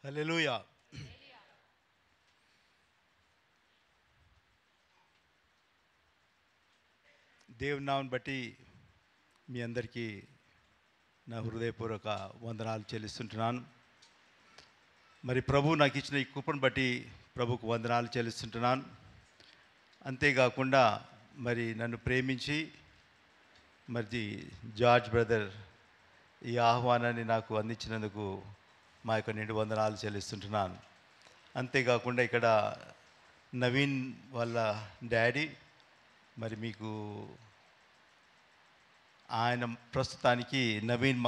హల్లెలూయా. దేవుని నామం బట్టి మీ అందరికీ నా హృదయపూర్వక వందనాలు చెల్లిస్తుంటున్నాను. మరి ప్రభు నాకు ఇచ్చిన ఈ కృపను బట్టి ప్రభుకు వందనాలు చెల్లిస్తుంటున్నాను. అంతేకాకుండా మరి నన్ను ప్రేమించి మరి జార్జ్ బ్రదర్ ఈ ఆహ్వానాన్ని నాకు అందించినందుకు మా యొక్క నిండు వందనాలు చెల్లిస్తుంటున్నాను. అంతేకాకుండా ఇక్కడ నవీన్ వాళ్ళ డాడీ మరి మీకు ఆయన ప్రస్తుతానికి నవీన్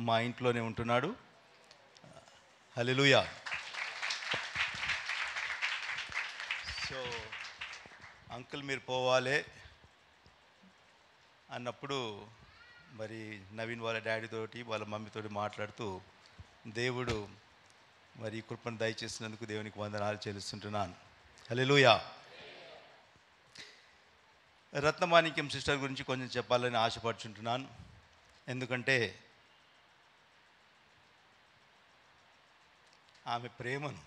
మా ఇంట్లోనే ఉంటున్నాడు. హల్లెలూయా. సో అంకుల్ మీరు పోవాలి అన్నప్పుడు మరి నవీన్ వాళ్ళ డాడీతోటి వాళ్ళ మమ్మీతోటి మాట్లాడుతూ దేవుడు మరి కృపను దయచేసినందుకు దేవునికి వందనాలు చెల్లిస్తుంటున్నాను. హల్లెలూయా. రత్నమాణిక్యం సిస్టర్ గురించి కొంచెం చెప్పాలని ఆశపడుచుంటున్నాను. ఎందుకంటే ఆమె ప్రేమను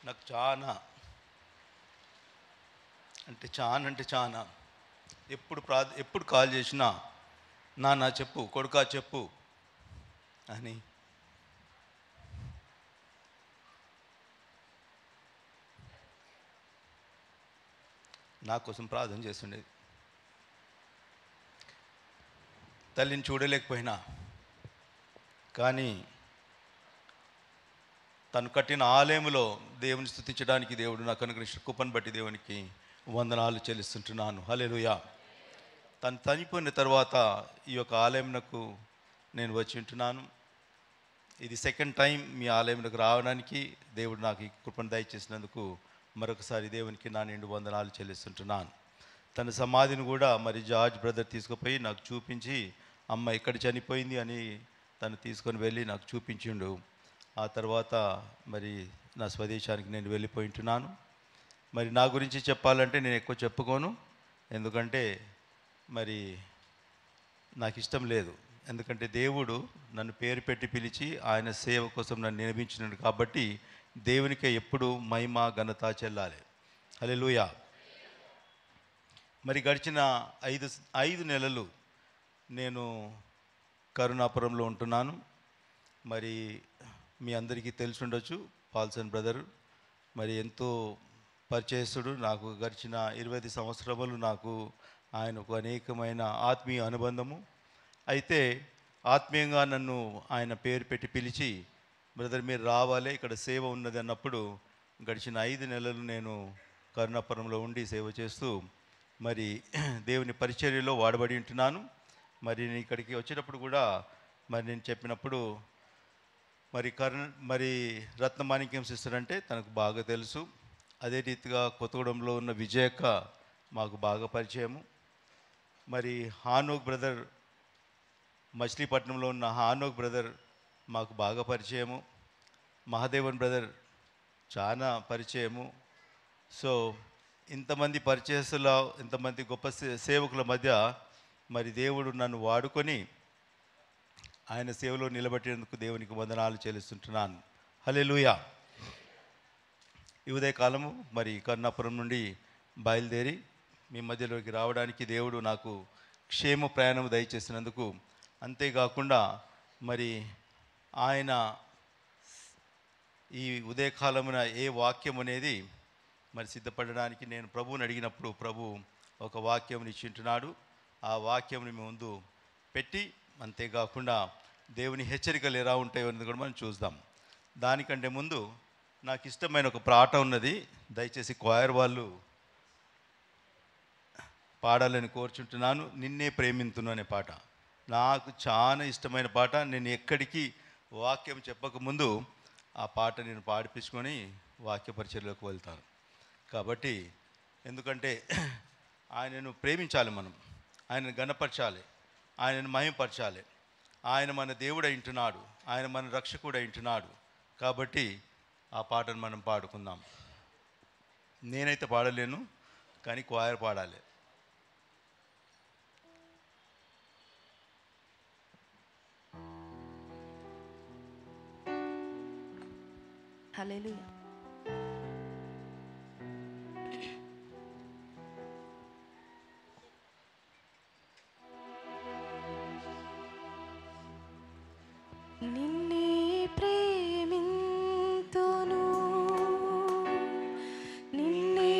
నాకు చాలా ఎప్పుడు కాల్ చేసినా నాన్న చెప్పు, కొడుకా చెప్పు అని నా కోసం ప్రార్థన చేస్తుండేది. తల్లిని చూడలేకపోయినా కానీ తను కట్టిన ఆలయములో దేవుని స్తుతించడానికి దేవుడు నాకు అనుగ్రహించిన కృపను బట్టి దేవునికి వందనాలు చెల్లిస్తుంటున్నాను. హల్లెలూయా. తను చనిపోయిన తర్వాత ఈ యొక్క ఆలయంకు నేను వచ్చి ఉంటున్నాను. ఇది సెకండ్ టైం మీ ఆలయంలోకి రావడానికి దేవుడు నాకు ఈ కృపను దయచేసినందుకు మరొకసారి దేవునికి నా నిండు వందనాలు చెల్లిస్తుంటున్నాను. తన సమాధిని కూడా మరి జార్జ్ బ్రదర్ తీసుకుపోయి నాకు చూపించి అమ్మ ఇక్కడ చనిపోయింది అని తను తీసుకొని వెళ్ళి నాకు చూపించిండు. ఆ తర్వాత మరి నా స్వదేశానికి నేను వెళ్ళిపోయి ఉంటున్నాను. మరి నా గురించి చెప్పాలంటే నేను ఎక్కువ చెప్పుకోను, ఎందుకంటే మరి నాకు ఇష్టం లేదు. ఎందుకంటే దేవుడు నన్ను పేరు పెట్టి పిలిచి ఆయన సేవ కోసం నన్ను నియమించినాడు కాబట్టి దేవునికే ఎప్పుడు మహిమ ఘనత చెల్లాలి. హల్లెలూయా. మరి గడిచిన 5 నెలలు నేను కరుణాపురంలో ఉంటున్నాను. మరి మీ అందరికీ తెలిసి ఉండొచ్చు, పాల్సన్ బ్రదర్ మరి ఎంతో పరిచయస్తుడు. నాకు గడిచిన 20 సంవత్సరములు నాకు ఆయనకు అనేకమైన ఆత్మీయ అనుబంధము. అయితే ఆత్మీయంగా నన్ను ఆయన పేరు పెట్టి పిలిచి బ్రదర్ మీరు రావాలి ఇక్కడ సేవ ఉన్నది అన్నప్పుడు గడిచిన 5 నెలలు నేను కరుణాపురంలో ఉండి సేవ చేస్తూ మరి దేవుని పరిచర్యలో వాడబడి ఉంటున్నాను. మరి నేను ఇక్కడికి వచ్చేటప్పుడు కూడా మరి నేను చెప్పినప్పుడు మరి రత్నమాణిక్యం సిస్టర్ అంటే తనకు బాగా తెలుసు. అదే రీతిగా కొత్తగూడెంలో ఉన్న విజయక్క మాకు బాగా పరిచయము. మరి హానోక్ బ్రదర్, మచిలీపట్నంలో ఉన్న హానోక్ బ్రదర్ మాకు బాగా పరిచయము. మహాదేవన్ బ్రదర్ చాలా పరిచయము. సో ఇంతమంది పరిచయస్తుల, ఇంతమంది గొప్ప సేవకుల మధ్య మరి దేవుడు నన్ను వాడుకొని ఆయన సేవలో నిలబెట్టేందుకు దేవునికి వందనాలు చెల్లిస్తుంటున్నాను. హల్లెలూయా. ఈ ఉదయకాలము మరి కరుణాపురం నుండి బయలుదేరి మీ మధ్యలోకి రావడానికి దేవుడు నాకు క్షేమ ప్రయాణం దయచేసినందుకు, అంతేకాకుండా మరి ఆయన ఈ ఉదయకాలమున ఏ వాక్యం అనేది మరి సిద్ధపడడానికి నేను ప్రభువుని అడిగినప్పుడు ప్రభు ఒక వాక్యం ఇచ్చింటున్నాడు. ఆ వాక్యం మీ ముందు పెట్టి, అంతేకాకుండా దేవుని హెచ్చరికలు ఎలా ఉంటాయో అనేది కూడా మనం చూద్దాం. దానికంటే ముందు నాకు ఇష్టమైన ఒక పాట ఉన్నది. దయచేసి క్వైర్ వాళ్ళు పాడాలని కోరుచుంటున్నాను. నిన్నే ప్రేమింతును అనే పాట నాకు చాలా ఇష్టమైన పాట. నేను ఎక్కడికి వాక్యం చెప్పకముందు ఆ పాట నేను పాడిపించుకొని వాక్య పరిచర్లోకి వెళ్తాను. కాబట్టి ఎందుకంటే ఆయనను ప్రేమించాలి, మనం ఆయనను గణపరచాలి, ఆయనను మహిమపరచాలి. ఆయన మన దేవుడు అయింటున్నాడు, ఆయన మన రక్షకుడు అయింటున్నాడు. కాబట్టి ఆ పాటను మనం పాడుకుందాం. నేనైతే పాడలేను, కానీ క్వాయర్ పాడాలి. హల్లెలూయా. నిన్నే ప్రేమింతును, నిన్నే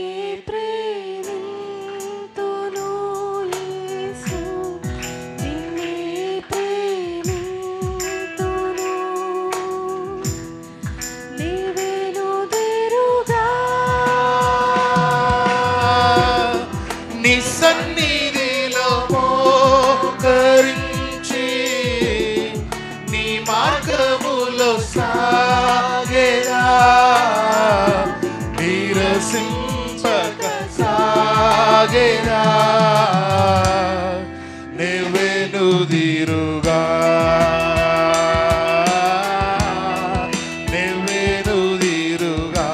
ప్రేమింతును యేసు, నిన్నే ప్రేమింతును. నీవెనుదిరుగా నీ సన్నిధిలో మోకరించి నీ మార్గములో సాగేదా, నీరసింపక సాగేదా, నీవెనుదిరుగా నీవెనుదిరుగా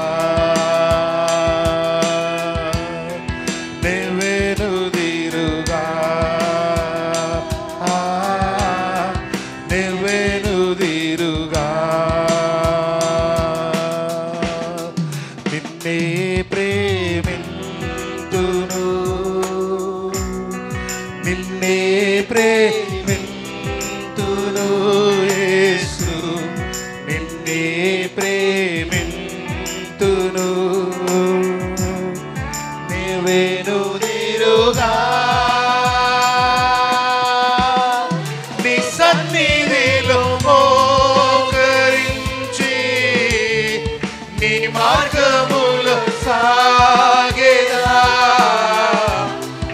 నీవెనుదిరుగా నీవెనుదిరుగా. నిన్నే ప్రేమింతును, నిన్నే ప్రేమింతును యేసు, నిన్నే ప్రేమింతును. నీవెనుదిరుగా నీ సన్నిధిలో మోకరించి నీ మార్గములో సాగేదా,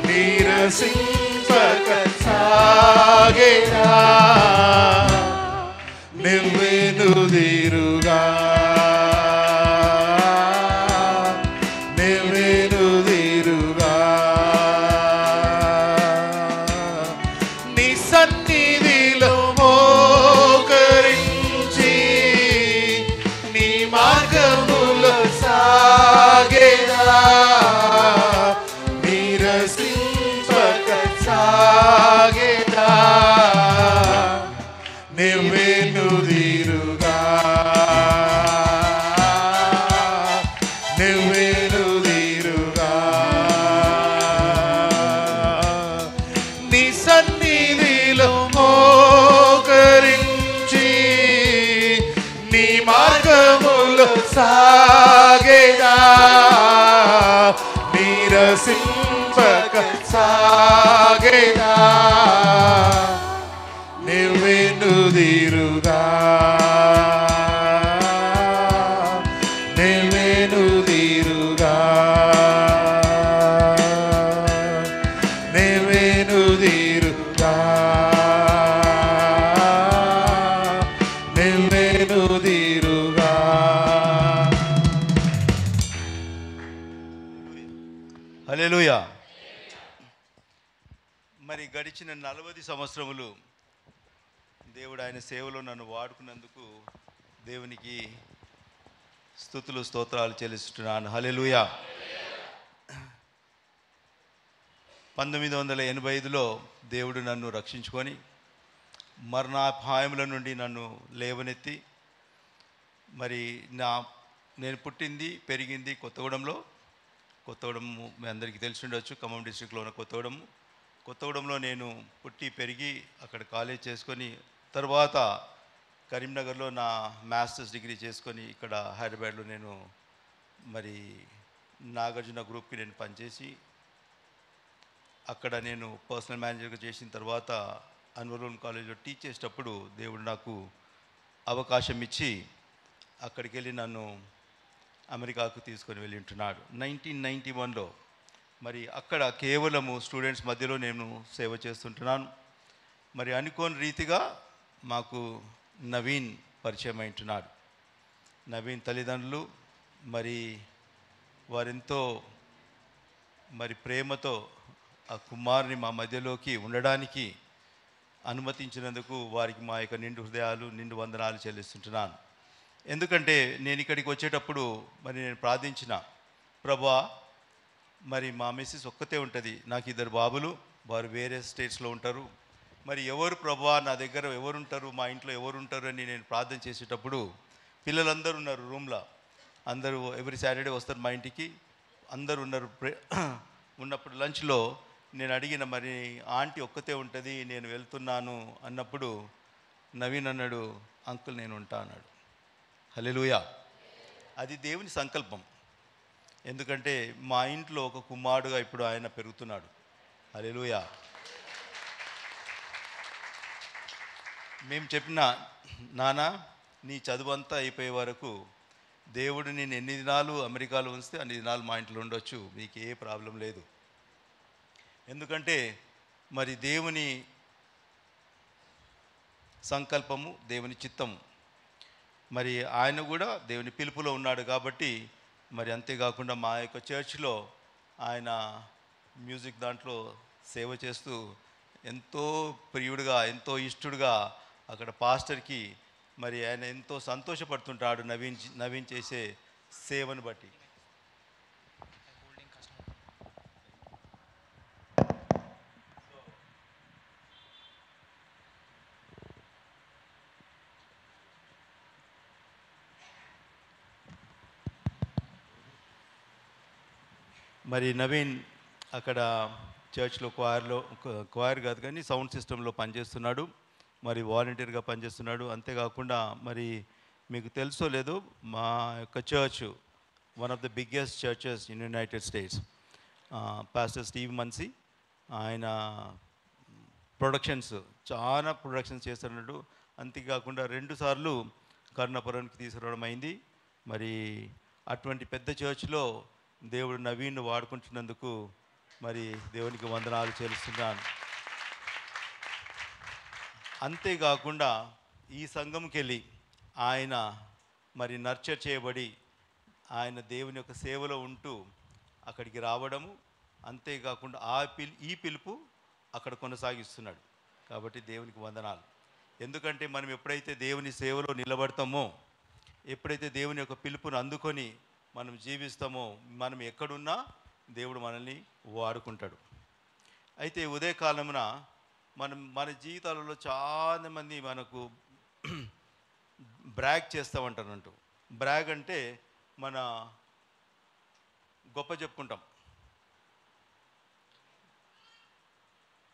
నీరసింపక సాగేదా, నీవెనుదిరుగా నీవెనుదిరుగా. నీ సన్నిధిలో మోకరించి నీ మార్గములో సాగేదా, నీరసింపక సాగేదా, నీవెనుదిరుగా నీవెనుదిరుగా. నీ సన్నిధిలో మోకరించి నీ మార్గములో సాగేదా, నీరసింపక సాగేదా, నీవెనుదిరుగా నీవెనుదిరుగా నీవెనుదిరుగా నీవెనుదిరుగా. హల్లెలూయా. మరి గడిచిన 40 సంవత్సరములు దేవుడు ఆయన సేవలో నన్ను వాడుకున్నందుకు దేవునికి స్తుతులు స్తోత్రాలు చెల్లిస్తున్నాను. హల్లెలూయా. 1985లో దేవుడు నన్ను రక్షించుకొని మరణాపాయముల నుండి నన్ను లేవనెత్తి, మరి నేను పుట్టింది పెరిగింది కొత్తగూడెంలో. కొత్తగూడెం మీ అందరికీ తెలిసి ఉండొచ్చు, ఖమ్మం డిస్ట్రిక్ట్లో ఉన్న కొత్తగూడెంలో నేను పుట్టి పెరిగి అక్కడ కాలేజ్ చేసుకొని తర్వాత కరీంనగర్లో నా మాస్టర్స్ డిగ్రీ చేసుకొని ఇక్కడ హైదరాబాద్లో నేను మరి నాగార్జున గ్రూప్కి నేను పనిచేసి అక్కడ నేను పర్సనల్ మేనేజర్గా చేసిన తర్వాత అన్వర్ కాలేజ్లో టీచ్ చేసేటప్పుడు దేవుడు నాకు అవకాశం ఇచ్చి అక్కడికి వెళ్ళి నన్ను అమెరికాకు తీసుకొని వెళ్ళి ఉంటున్నాడు. 1991లో మరి అక్కడ కేవలము స్టూడెంట్స్ మధ్యలో నేను సేవ చేస్తుంటున్నాను. మరి అనుకోని రీతిగా మాకు నవీన్ పరిచయం అయింటున్నాడు. నవీన్ తల్లిదండ్రులు మరి వారెంతో మరి ప్రేమతో ఆ కుమారుని మా మధ్యలోకి ఉండడానికి అనుమతించినందుకు వారికి మా యొక్క నిండు హృదయాలు, నిండు వందనాలు చెల్లిస్తుంటున్నాను. ఎందుకంటే నేను ఇక్కడికి వచ్చేటప్పుడు మరి నేను ప్రార్థించిన, ప్రభువా, మరి మా మిస్సెస్ ఒక్కతే ఉంటుంది, నాకు 2 బాబులు, వారు వేరే స్టేట్స్లో ఉంటారు, మరి ఎవరు ప్రభువా నా దగ్గర ఎవరు ఉంటారు, మా ఇంట్లో ఎవరు ఉంటారు అని నేను ప్రార్థన చేసేటప్పుడు పిల్లలందరూ ఉన్నారు రూమ్లో, అందరూ ఎవ్రీ సాటర్డే వస్తారు మా ఇంటికి, అందరూ ఉన్నారు. ఉన్నప్పుడు లంచ్లో నేను అడిగిన, మరి ఆంటీ ఒక్కతే ఉంటుంది, నేను వెళ్తున్నాను అన్నప్పుడు నవీన్ అన్నాడు, అంకుల్ నేను ఉంటా అన్నాడు. హల్లెలూయా. అది దేవుని సంకల్పం. ఎందుకంటే మా ఇంట్లో ఒక కుమారుడుగా ఇప్పుడు ఆయన పెరుగుతున్నాడు. హల్లెలూయా. మేము చెప్పిన, నాన్న నీ చదువు అంతా అయిపోయే వరకు దేవుడు నేను ఎన్ని దినాలు అమెరికాలో ఉంచితే అన్ని దినాలు మా ఇంట్లో ఉండొచ్చు, మీకు ఏ ప్రాబ్లం లేదు. ఎందుకంటే మరి దేవుని సంకల్పము, దేవుని చిత్తము, మరి ఆయన కూడా దేవుని పిలుపులో ఉన్నాడు కాబట్టి, మరి అంతేకాకుండా మా యొక్క చర్చ్లో ఆయన మ్యూజిక్ దాంట్లో సేవ చేస్తూ ఎంతో ప్రియుడిగా, ఎంతో ఇష్టడుగా అక్కడ పాస్టర్కి మరి ఆయన ఎంతో సంతోషపడుతుంటాడు నవీన్ చేసే సేవను బట్టి. మరి నవీన్ అక్కడ చర్చ్లో క్వైర్ కాదు కానీ సౌండ్ సిస్టంలో పనిచేస్తున్నాడు, మరి వాలంటీర్గా పనిచేస్తున్నాడు. అంతేకాకుండా మరి మీకు తెలుసో లేదో, మా యొక్క church one of the biggest churches in United States, pastor Steve Munsey, ఆయన చాలా ప్రొడక్షన్స్ చేస్తున్నాడు. అంతేకాకుండా 2 సార్లు కర్ణపురానికి తీసుకురావడం అయింది. మరి అటువంటి పెద్ద చర్చ్లో దేవుడు నవీన్ వాడుకుంటున్నందుకు మరి దేవునికి వందనాలు చెల్లిస్తున్నాను. అంతేకాకుండా ఈ సంఘంకి వెళ్ళి ఆయన మరి నర్చర్ చేయబడి ఆయన దేవుని యొక్క సేవలో ఉంటూ అక్కడికి రావడము, అంతేకాకుండా ఈ పిలుపు అక్కడ కొనసాగిస్తున్నాడు. కాబట్టి దేవునికి వందనాలు. ఎందుకంటే మనం ఎప్పుడైతే దేవుని సేవలో నిలబడతామో, ఎప్పుడైతే దేవుని యొక్క పిలుపును అందుకొని మనం జీవిస్తామో, మనం ఎక్కడున్నా దేవుడు మనల్ని వాడుకుంటాడు. అయితే ఉదయకాలమున మన జీవితాలలో చాలామంది మనకు బ్రాగ్ చేస్తామంటారంటూ. బ్రాగ్ అంటే మన గొప్ప చెప్పుకుంటాం.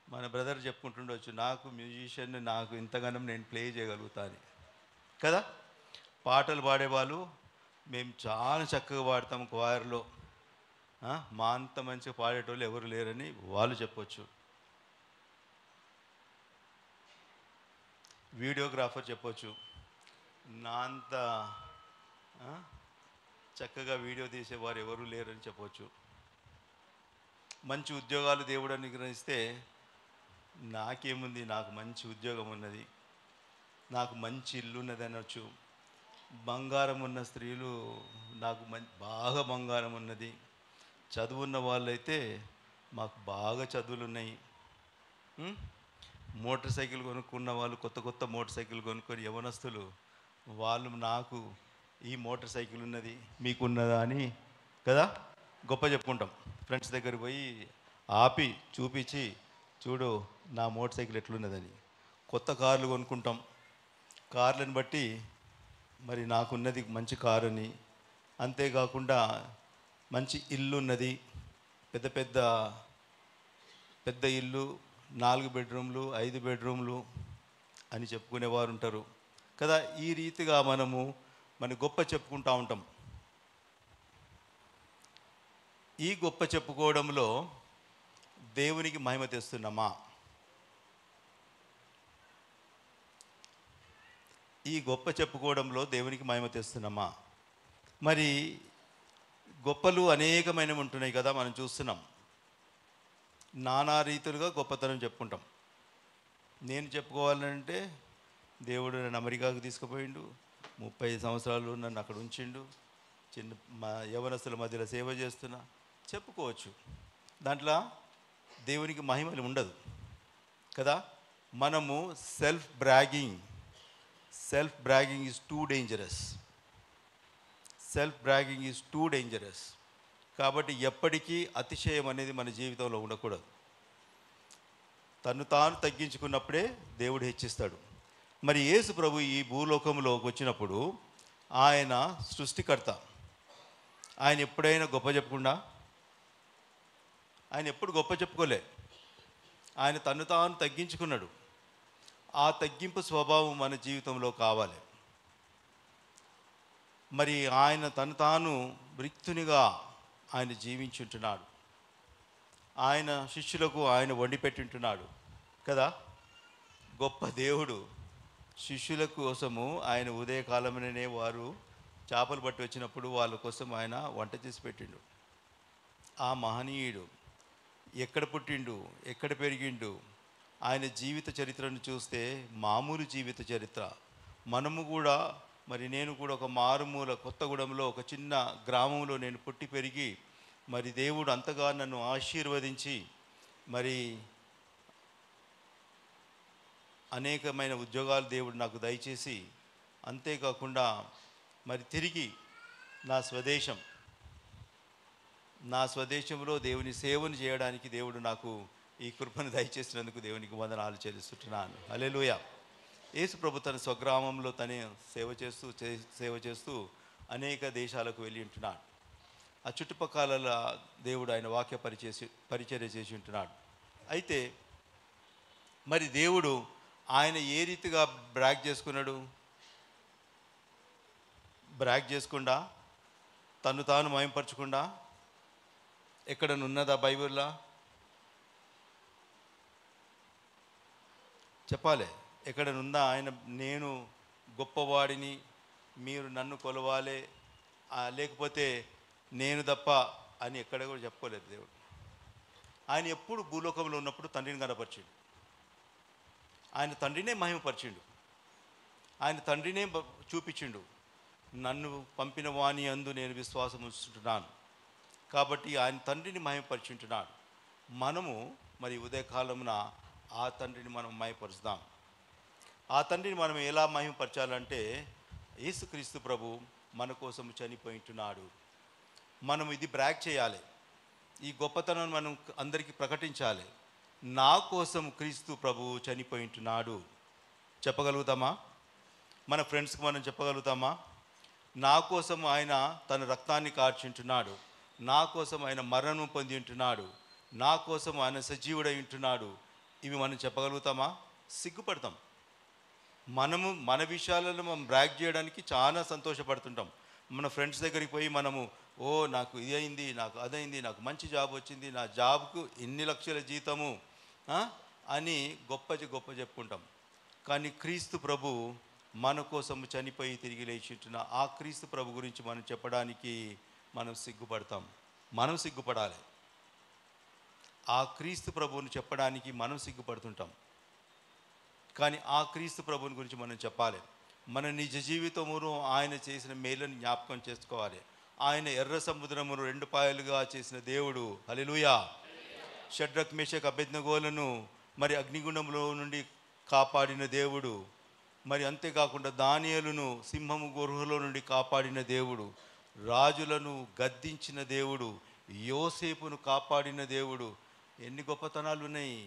మన బ్రదర్ చెప్పుకుంటుండొచ్చు, నాకు మ్యూజిషియన్, నాకు ఇంతగానం నేను ప్లే చేయగలుగుతా అని కదా. పాటలు పాడేవాళ్ళు మేము చాలా చక్కగా పాడతాం క్వైర్లో, మా అంత మంచిగా పాడేటోళ్ళు ఎవరు లేరని వాళ్ళు చెప్పొచ్చు. వీడియోగ్రాఫర్ చెప్పొచ్చు, నా అంత చక్కగా వీడియో తీసేవారు ఎవరు లేరని చెప్పొచ్చు. మంచి ఉద్యోగాలు దేవుడు అనుగ్రహిస్తే నాకేముంది, నాకు మంచి ఉద్యోగం ఉన్నది, నాకు మంచి ఇల్లు ఉన్నది అనొచ్చు. బంగారం ఉన్న స్త్రీలు, నాకు బాగా బంగారం ఉన్నది. చదువున్న వాళ్ళైతే మాకు బాగా చదువులు ఉన్నాయి. మోటార్ సైకిల్ కొనుక్కున్న వాళ్ళు, కొత్త మోటార్ సైకిల్ కొనుక్కొని యవనస్తులు వాళ్ళు, నాకు ఈ మోటార్ సైకిల్ ఉన్నది, మీకున్నదా అని కదా గొప్ప చెప్పుకుంటాం. ఫ్రెండ్స్ దగ్గర పోయి ఆపి చూపించి, చూడు నా మోటార్ సైకిల్ ఎట్లున్నదని. కొత్త కార్లు కొనుక్కుంటాం, కార్లను బట్టి మరి నాకున్నది మంచి కారు అని. అంతేకాకుండా మంచి ఇల్లు ఉన్నది, పెద్ద ఇల్లు, 4 బెడ్రూమ్లు 5 బెడ్రూమ్లు అని చెప్పుకునేవారు ఉంటారు కదా. ఈ రీతిగా మన గొప్ప చెప్పుకుంటూ ఉంటాం. ఈ గొప్ప చెప్పుకోవడంలో దేవునికి మహిమ తెస్తున్నామా? ఈ గొప్ప చెప్పుకోవడంలో దేవునికి మహిమ తెస్తున్నామా? మరి గొప్పలు అనేకమైనవి ఉంటున్నాయి కదా, మనం చూస్తున్నాం. నానా రీతులుగా గొప్పతనం చెప్పుకుంటాం. నేను చెప్పుకోవాలంటే దేవుడు నన్ను అమెరికాకు తీసుకుపోయిండు, 30 సంవత్సరాలు నన్ను అక్కడ ఉంచిండు, మా యవనస్తుల మధ్యలో సేవ చేస్తున్నా చెప్పుకోవచ్చు. దాంట్లో దేవునికి మహిమలు ఉండదు కదా. మనము self bragging is too dangerous. కాబట్టి ఎప్పటికీ అతిశయం అనేది మన జీవితంలో ఉండకూడదు. తను తాను తగ్గించుకున్నప్పుడే దేవుడు హెచ్చిస్తాడు. మరి యేసు ప్రభు ఈ భూలోకంలోకి వచ్చినప్పుడు ఆయన సృష్టికర్త. ఆయన ఎప్పుడైనా గొప్ప చెప్పకుండా, ఆయన ఎప్పుడు గొప్ప చెప్పుకోలే. ఆయన తను తాను తగ్గించుకున్నాడు. ఆ తగ్గింపు స్వభావం మన జీవితంలో కావాలి. మరి ఆయన తను తాను రిక్తునిగా ఆయన జీవించుంటున్నాడు. ఆయన శిష్యులకు ఆయన వండి పెట్టింటున్నాడు కదా. గొప్ప దేవుడు శిష్యుల కోసము ఆయన ఉదయకాలంలోనే వారు చేపలు పట్టి వచ్చినప్పుడు వాళ్ళ కోసం ఆయన వంట చేసి పెట్టిండు. ఆ మహనీయుడు ఎక్కడ పుట్టిండు, ఎక్కడ పెరిగిండు, ఆయన జీవిత చరిత్రను చూస్తే మామూలు జీవిత చరిత్ర. మనము కూడా మరి నేను కూడా ఒక మారుమూల కొత్తగూడెంలో ఒక చిన్న గ్రామంలో నేను పుట్టి పెరిగి మరి దేవుడు అంతగా నన్ను ఆశీర్వదించి మరి అనేకమైన ఉద్యోగాలు దేవుడు నాకు దయచేసి, అంతేకాకుండా మరి తిరిగి నా స్వదేశంలో దేవుని సేవను చేయడానికి దేవుడు నాకు ఈ కృపను దయచేసినందుకు దేవునికి వందనాలు చెల్లిస్తున్నాను. హల్లెలూయా. యేసు ప్రభు తన స్వగ్రామంలో తనే సేవ చేస్తూ అనేక దేశాలకు వెళ్ళి ఉంటున్నాడు. ఆ చుట్టుపక్కల దేవుడు ఆయన వాక్య పరిచర్య చేసి ఉంటున్నాడు. అయితే మరి దేవుడు ఆయన ఏ రీతిగా బ్రాగ్ చేసుకుండా తను తాను మయంపరచకుండా ఎక్కడనున్నదా బైబిల్లో చెప్పాలి. ఎక్కడనుందా ఆయన నేను గొప్పవాడిని, మీరు నన్ను కొలవాలి, లేకపోతే నేను తప్ప అని ఎక్కడ కూడా చెప్పుకోలేదు దేవుడు. ఆయన ఎప్పుడు భూలోకంలో ఉన్నప్పుడు తండ్రిని కనపరిచిండు. ఆయన తండ్రినే మహిమపరిచిండు. ఆయన తండ్రినే చూపించిండు. నన్ను పంపిన వాణి అందు నేను విశ్వాసం ఉంచుతున్నాను. కాబట్టి ఆయన తండ్రిని మహిమపరిచింటున్నాడు. మనము మరి ఉదయకాలమున ఆ తండ్రిని మనం మహిమపరుస్తాం. ఆ తండ్రిని మనం ఎలా మహిమపరచాలంటే యేసుక్రీస్తు ప్రభు మన కోసం చనిపోయింటున్నాడు. మనం ఇది బ్రాగ్ చేయాలి. ఈ గొప్పతనం మనం అందరికీ ప్రకటించాలి. నా కోసం క్రీస్తు ప్రభు చనిపోయింటున్నాడు చెప్పగలుగుతామా? మన ఫ్రెండ్స్కి మనం చెప్పగలుగుతామా? నా కోసం ఆయన తన రక్తాన్ని కార్చింటున్నాడు, నా కోసం ఆయన మరణం పొంది ఉంటున్నాడు, నా కోసం ఆయన సజీవుడై ఉంటున్నాడు. ఇవి మనం చెప్పగలుగుతామా? సిగ్గుపడతాం. మన విషయాలను మనం బ్రాగ్ చేయడానికి చాలా సంతోషపడుతుంటాం. మన ఫ్రెండ్స్ దగ్గరికి పోయి మనము నాకు ఇది అయింది, నాకు అదైంది, నాకు మంచి జాబ్ వచ్చింది, నా జాబ్కు ఇన్ని లక్షల జీతము అని గొప్ప చెప్పుకుంటాం. కానీ క్రీస్తు ప్రభు మన కోసం చనిపోయి తిరిగి లేచింటున్న ఆ క్రీస్తు ప్రభు గురించి మనం చెప్పడానికి మనం సిగ్గుపడతాం. మనం సిగ్గుపడాలి. ఆ క్రీస్తు ప్రభువుని చెప్పడానికి మనం సిగ్గుపడుతుంటాం. కానీ ఆ క్రీస్తు ప్రభువుని గురించి మనం చెప్పాలి. మన నిజ జీవితమును ఆయన చేసిన మేలుని జ్ఞాపకం చేసుకోవాలి. ఆయన ఎర్ర సముద్రమును 2 పాయలుగా చేసిన దేవుడు. హల్లెలూయా. షడ్రక్ మేషక్ అబేద్నెగోలను మరి అగ్నిగుండంలో నుండి కాపాడిన దేవుడు. మరి అంతేకాకుండా దానియేలును సింహము గుహలో నుండి కాపాడిన దేవుడు. రాజులను గద్దించిన దేవుడు. యోసేపును కాపాడిన దేవుడు. ఎన్ని గొప్పతనాలు ఉన్నాయి.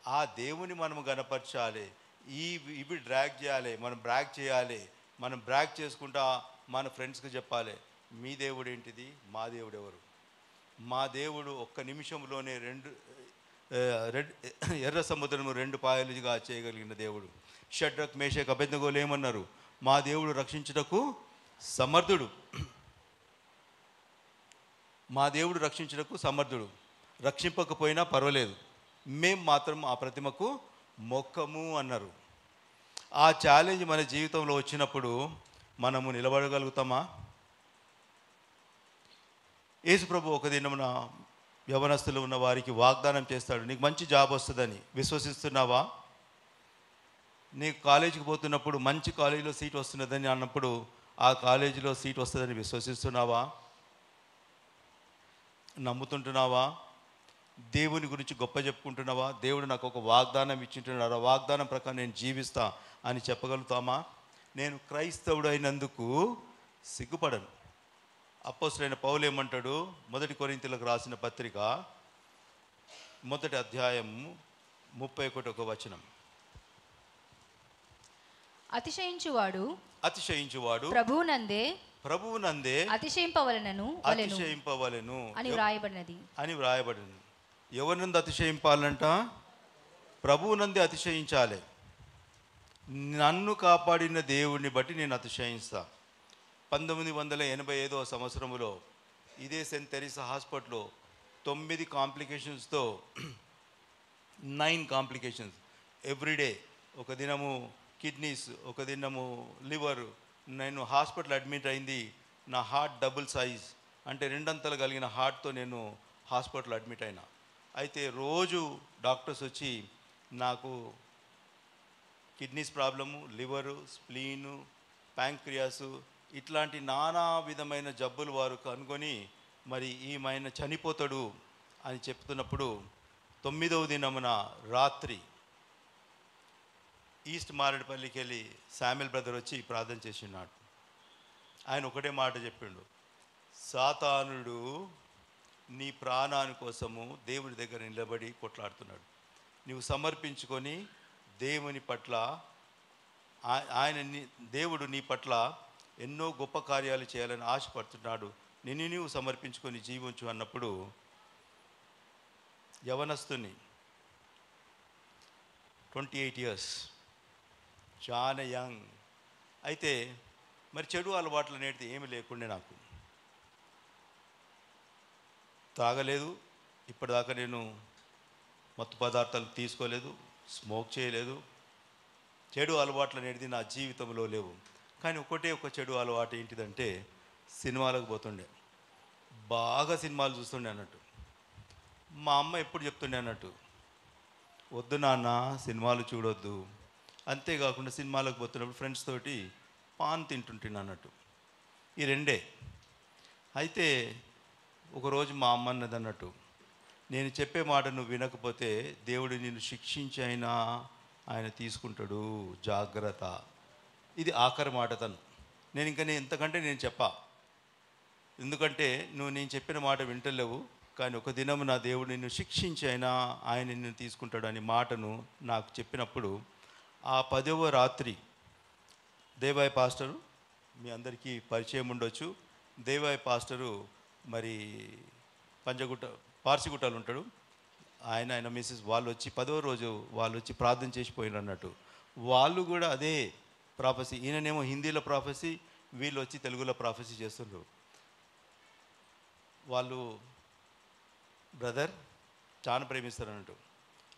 ఆ దేవుని మనం గణపరచాలి. ఇవి డ్రాగ్ చేయాలి, మనం బ్రాగ్ చేయాలి. మనం బ్రాగ్ చేసుకుంటా మన ఫ్రెండ్స్కి చెప్పాలి, మీ దేవుడు ఏంటిది, మా దేవుడు ఎవరు. మా దేవుడు ఒక్క నిమిషంలోనే ఎర్ర సముద్రము 2 పాయలుగా చేయగలిగిన దేవుడు. షడ్రక్ మేషక్ అబేద్నెగోలు ఏమన్నారు? మా దేవుడు రక్షించుటకు సమర్థుడు. మా దేవుడు రక్షించుటకు సమర్థుడు. రక్షింపకపోయినా పర్వాలేదు, మేం మాత్రం ఆ ప్రతిమకు మొక్కము అన్నారు. ఆ ఛాలెంజ్ మన జీవితంలో వచ్చినప్పుడు మనము నిలబడగలుగుతామా? యేసు ప్రభు ఒక దినమున యవనస్తులు ఉన్న వారికి వాగ్దానం చేస్తాడు, నీకు మంచి జాబ్ వస్తుందని. విశ్వసిస్తున్నావా? నీకు కాలేజీకి పోతున్నప్పుడు మంచి కాలేజీలో సీట్ వస్తున్నదని అన్నప్పుడు ఆ కాలేజీలో సీట్ వస్తుందని విశ్వసిస్తున్నావా? నమ్ముతుంటున్నావా? దేవుని గురించి గొప్ప చెప్పుకుంటున్నావా? దేవుడు నాకు ఒక వాగ్దానం ఇచ్చింటున్నాడు, ఆ వాగ్దానం ప్రకారం నేను జీవిస్తా అని చెప్పగలుగుతామా? నేను క్రైస్తవుడు అయినందుకు సిగ్గుపడను. అపోస్తలుడైన పౌలు ఏమంటాడు? 1 కొరింథీయులకు రాసిన పత్రిక 1వ అధ్యాయం 31వ వచనం. అతిశయించువాడు ప్రభువునందే అతిశయింపవలెను అని వ్రాయబడినది. ఎవరినందు అతిశయింపాలంట? ప్రభువునందే అతిశయించాలి. నన్ను కాపాడిన దేవుడిని బట్టి నేను అతిశయిస్తా. 1985వ సంవత్సరంలో ఇదే సెయింట్ తెరీసా హాస్పిటల్లో 9 కాంప్లికేషన్స్తో 9 కాంప్లికేషన్స్ ఎవ్రీడే. ఒక దినము కిడ్నీస్, ఒక దినము లివర్. నేను హాస్పిటల్ అడ్మిట్ అయింది. నా హార్ట్ డబుల్ సైజ్, అంటే 2 అంతలు కలిగిన హార్ట్తో నేను హాస్పిటల్ అడ్మిట్ అయినా. అయితే రోజు డాక్టర్స్ వచ్చి నాకు kidneys problem, liver, spleen, pancreas ఇట్లాంటి నానా విధమైన జబ్బులు వారు కనుగొని మరి ఈమెన చనిపోతాడు అని చెప్తున్నప్పుడు 9వ దినమున రాత్రి ఈస్ట్ మారేడుపల్లికి వెళ్ళి శామ్యుల్ బ్రదర్ వచ్చి ప్రార్థన చేసి ఉన్నాడు. ఆయన ఒకటే మాట చెప్పిండు, సాతానుడు నీ ప్రాణాని కోసము దేవుని దగ్గర నిలబడి కొట్లాడుతున్నాడు. నువ్వు సమర్పించుకొని దేవుని పట్ల దేవుడు నీ పట్ల ఎన్నో గొప్ప కార్యాలు చేయాలని ఆశపడుతున్నాడు. నిన్ను నీవు సమర్పించుకొని జీవించు అన్నప్పుడు యవనస్తుని 28 years, చాలా యంగ్. అయితే మరి చెడు అలవాట్లు అనేది ఏమి లేకుండే. నాకు తాగలేదు, ఇప్పటిదాకా నేను మత్తు పదార్థాలు తీసుకోలేదు, స్మోక్ చేయలేదు. చెడు అలవాట్లు అనేది నా జీవితంలో లేవు. కానీ ఒకటే ఒక చెడు అలవాటు ఏంటిదంటే సినిమాలకు పోతుండే, బాగా సినిమాలు చూస్తుండే అన్నట్టు. మా అమ్మ ఎప్పుడు చెప్తుండే అన్నట్టు, వద్దు నాన్న సినిమాలు చూడొద్దు. అంతేకాకుండా సినిమాలకు పోతున్నప్పుడు ఫ్రెండ్స్ తోటి పాన్ తింటుంటాను అన్నట్టు. ఈ రెండే. అయితే ఒకరోజు మా అమ్మ అన్నది అన్నట్టు, నేను చెప్పే మాట నువ్వు వినకపోతే దేవుడు నిన్ను శిక్షించి అయినా ఆయన తీసుకుంటాడు, జాగ్రత్త. ఇది ఆఖరి మాట తను. నేను ఎంతకంటే నేను చెప్పా, ఎందుకంటే నువ్వు నేను చెప్పిన మాట వింటలేవు. కానీ ఒక దినం నా దేవుడు నిన్ను శిక్షించి అయినా ఆయన నిన్ను తీసుకుంటాడు అనే మాటను నాకు చెప్పినప్పుడు ఆ 10వ రాత్రి దేవాయి పాస్టరు, మీ అందరికీ పరిచయం ఉండొచ్చు, దేవాయి పాస్టరు మరి పార్సిగుట్టలు ఉంటాడు. ఆయన మిస్సెస్ వాళ్ళు వచ్చి 10వ రోజు వాళ్ళు వచ్చి ప్రార్థన చేసిపోయినారు అన్నట్టు. వాళ్ళు కూడా అదే ప్రాఫెసీ, ఈయననేమో హిందీలో ప్రాఫెసీ, వీళ్ళు వచ్చి తెలుగులో ప్రాఫెసీ చేస్తుండ్రు. వాళ్ళు బ్రదర్ చాలా ప్రేమిస్తారు అన్నట్టు.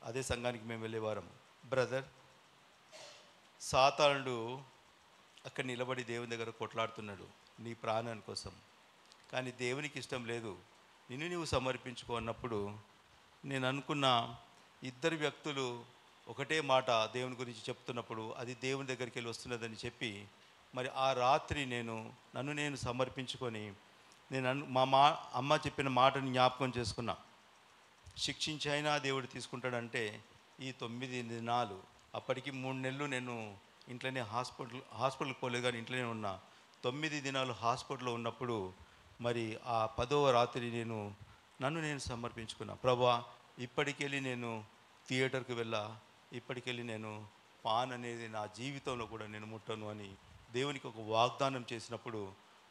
అదే సంఘానికి మేము వెళ్ళేవారం. బ్రదర్, సాతానుడు అక్కడ నిలబడి దేవుని దగ్గర కొట్లాడుతున్నాడు నీ ప్రాణాని కోసం, కానీ దేవునికి ఇష్టం లేదు నిన్ను నీవు సమర్పించుకో అన్నప్పుడు నేను అనుకున్న, ఇద్దరు వ్యక్తులు ఒకటే మాట దేవుని గురించి చెప్తున్నప్పుడు అది దేవుని దగ్గరికి వెళ్ళి వస్తున్నదని చెప్పి మరి ఆ రాత్రి నన్ను నేను సమర్పించుకొని మా అమ్మ చెప్పిన మాటని జ్ఞాపకం చేసుకున్నా. శిక్షించైనా దేవుడు తీసుకుంటాడంటే ఈ 9 దినాలు, అప్పటికి 3 నెలలు నేను ఇంట్లోనే హాస్పిటల్కి పోలేదు, కానీ ఇంట్లోనే ఉన్నా. 9 దినాలు హాస్పిటల్లో ఉన్నప్పుడు మరి ఆ 10వ రాత్రి నన్ను నేను సమర్పించుకున్నా. ప్రభువా, ఇప్పటికెళ్ళి నేను థియేటర్కి వెళ్ళా, ఇప్పటికెళ్ళి నేను పాన్ అనేది నా జీవితంలో కూడా నేను ముట్టను అని దేవునికి ఒక వాగ్దానం చేసినప్పుడు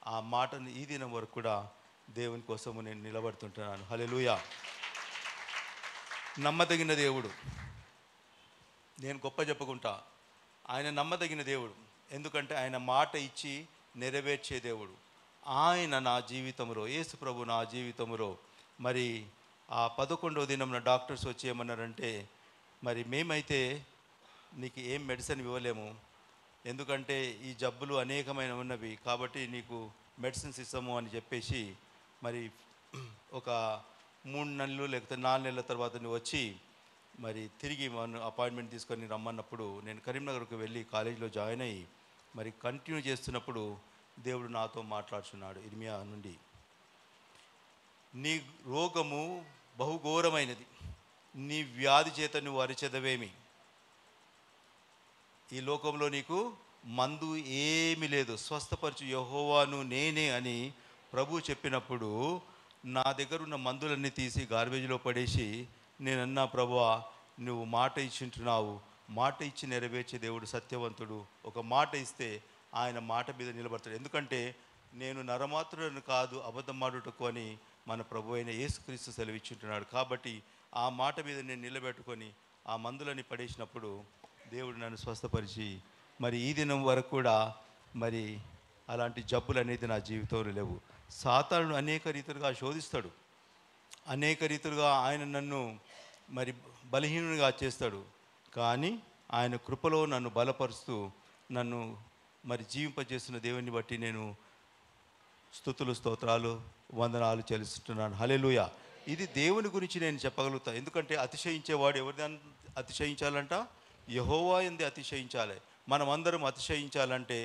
ఆ మాటను ఈ దినం వరకు కూడా దేవుని కోసము నేను నిలబడుతుంటున్నాను. హల్లెలూయా. నమ్మదగిన దేవుడు, నేను గొప్ప చెప్పుకుంటా. ఆయన నమ్మదగిన దేవుడు, ఎందుకంటే ఆయన మాట ఇచ్చి నెరవేర్చే దేవుడు. ఆయన నా జీవితంలో, యేసు ప్రభు నా జీవితంలో మరి ఆ 11వ దినం డాక్టర్స్ వచ్చి ఏమన్నారంటే, మరి మేమైతే నీకు ఏం మెడిసిన్ ఇవ్వలేము, ఎందుకంటే ఈ జబ్బులు అనేకమైన ఉన్నవి, కాబట్టి నీకు మెడిసిన్స్ ఇస్తాము అని చెప్పేసి మరి ఒక 3 నెలలు లేకపోతే 4 నెలల తర్వాత నువ్వు వచ్చి మరి తిరిగి మన అపాయింట్మెంట్ తీసుకొని రమ్మన్నప్పుడు నేను కరీంనగర్కు వెళ్ళి కాలేజీలో జాయిన్ అయ్యి మరి కంటిన్యూ చేస్తున్నప్పుడు దేవుడు నాతో మాట్లాడుతున్నాడు ఇర్మియా నుండి, నీ రోగము బహుఘోరమైనది, నీ వ్యాధి చేత నువ్వు అరిచెదవేమి, ఈ లోకంలో నీకు మందు ఏమీ లేదు, స్వస్థపరచు యెహోవాను నేనే అని ప్రభు చెప్పినప్పుడు నా దగ్గర ఉన్న మందులన్నీ తీసి గార్బేజ్లో పడేసి నేనన్నా, ప్రభువా నువ్వు మాట ఇచ్చింటున్నావు, మాట ఇచ్చి నెరవేర్చే దేవుడు సత్యవంతుడు, ఒక మాట ఇస్తే ఆయన మాట మీద నిలబడతాడు. ఎందుకంటే నేను నరమాత్రులను కాదు అబద్ధం మాడుటకు అని మన ప్రభు అయిన యేసుక్రీస్తు సెలవిచ్చుంటున్నాడు. కాబట్టి ఆ మాట మీద నేను నిలబెట్టుకొని ఆ మందులని పడేసినప్పుడు దేవుడు నన్ను స్వస్థపరిచి మరి ఈ దినం వరకు కూడా మరి అలాంటి జబ్బులు అనేది నా జీవితంలో లేవు. సాతానుడు అనేక రీతులుగా శోధిస్తాడు, అనేక రీతులుగా ఆయన నన్ను మరి బలహీనునిగా చేస్తాడు. కానీ ఆయన కృపలో నన్ను బలపరుస్తూ నన్ను మరి జీవింపజేస్తున్న దేవుని బట్టి నేను స్తుతులు స్తోత్రాలు వందనాలు చెల్లిస్తున్నాను. హల్లెలూయా. ఇది దేవుని గురించి నేను చెప్పగలుగుతా. ఎందుకంటే అతిశయించేవాడు ఎవరిదాన్ని అతిశయించాలంట? యెహోవా యందే అతిశయించాలి. మనం అందరం అతిశయించాలంటే